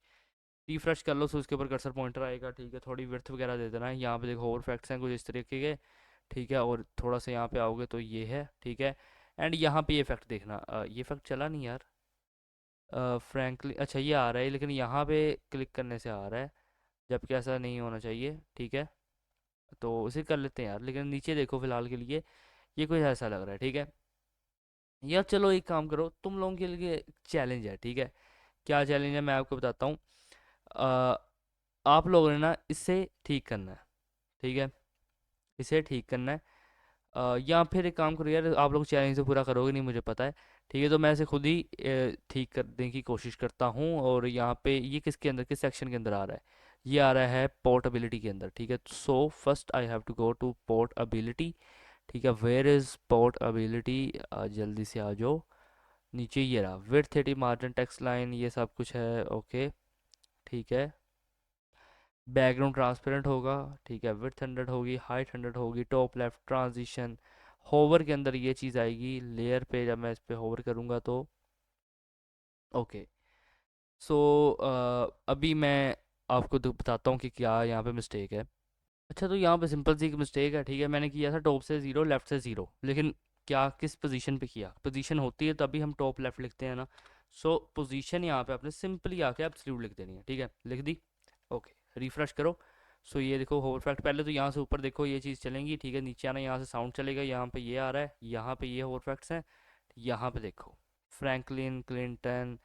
S1: रिफ्रेश कर लो तो उसके ऊपर कर्सर पॉइंटर आएगा। ठीक है, थोड़ी विड्थ वगैरह दे देना है। यहाँ पे देखो और फैक्ट्स हैं कुछ इस तरीके के। ठीक है, और थोड़ा सा यहाँ पे आओगे तो ये है। ठीक है, एंड यहाँ पे ये इफेक्ट देखना, ये इफेक्ट चला नहीं यार, फ्रैंकली अच्छा ये आ रहा है, लेकिन यहाँ पे क्लिक करने से आ रहा है, जबकि ऐसा नहीं होना चाहिए। ठीक है, तो उसे कर लेते हैं यार, लेकिन नीचे देखो फिलहाल के लिए ये कुछ ऐसा लग रहा है। ठीक है यार, चलो एक काम करो, तुम लोगों के लिए चैलेंज है। ठीक है, क्या चैलेंज है मैं आपको बताता हूँ। अ, आप लोगों ने ना इसे ठीक करना है। ठीक है, इसे ठीक करना है। या फिर एक काम करो यार, आप लोग चैलेंज तो पूरा करोगे नहीं मुझे पता है। ठीक है, तो मैं इसे खुद ही ठीक करने की कोशिश करता हूँ। और यहाँ पे ये किसके अंदर, किस सेक्शन के अंदर आ रहा है, ये आ रहा है पोर्टेबिलिटी के अंदर। ठीक है, so first I have to go to portability. ठीक है, वेयर इज़ पोर्टेबिलिटी, जल्दी से आ जाओ नीचे, ये रहा विड्थ 30 मार्जिन टेक्स्ट लाइन, ये सब कुछ है। ओके, ठीक है, बैकग्राउंड ट्रांसपेरेंट होगा। ठीक है, विड्थ 100 होगी, हाइट 100 होगी, टॉप लेफ्ट ट्रांजिशन, होवर के अंदर ये चीज़ आएगी लेयर पे, जब मैं इस पे होवर करूँगा तो ओके। सो अभी मैं आपको तो बताता हूँ कि क्या यहाँ पे मिस्टेक है। अच्छा, तो यहाँ पे सिंपल सी एक मिस्टेक है। ठीक है, मैंने किया था टॉप से ज़ीरो लेफ्ट से ज़ीरो, लेकिन क्या किस पोजीशन पे किया, पोजीशन होती है तभी हम टॉप लेफ्ट लिखते हैं ना। सो पोजीशन यहाँ पे आपने सिंपली आके एब्सोल्यूट लिख देनी है। ठीक है, लिख दी। ओके, रिफ्रेश करो। सो ये देखो होवर फैक्ट, पहले तो यहाँ से ऊपर देखो ये चीज़ चलेंगी। ठीक है, नीचे आना, यहाँ से साउंड चलेगा, यहाँ पे ये आ रहा है, यहाँ पे ये होवर फैक्ट्स हैं। यहाँ पे देखो Franklin Clinton,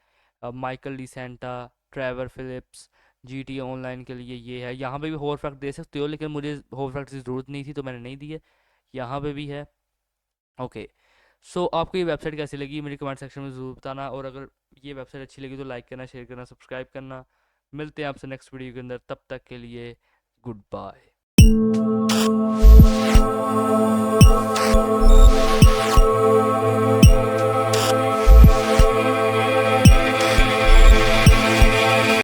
S1: Michael De Santa, Trevor Philips, G T online के लिए ये है। यहाँ पे भी होवर फैक्ट दे सकते हो, लेकिन मुझे होवर फैक्ट की ज़रूरत नहीं थी तो मैंने नहीं दी है। यहाँ पे भी है। ओके, सो आपको ये वेबसाइट कैसी लगी मेरी कमेंट सेक्शन में ज़रूर बताना, और अगर ये वेबसाइट अच्छी लगी तो लाइक करना, शेयर करना, सब्सक्राइब करना। मिलते हैं आपसे नेक्स्ट वीडियो के अंदर, तब तक के लिए गुड बाय।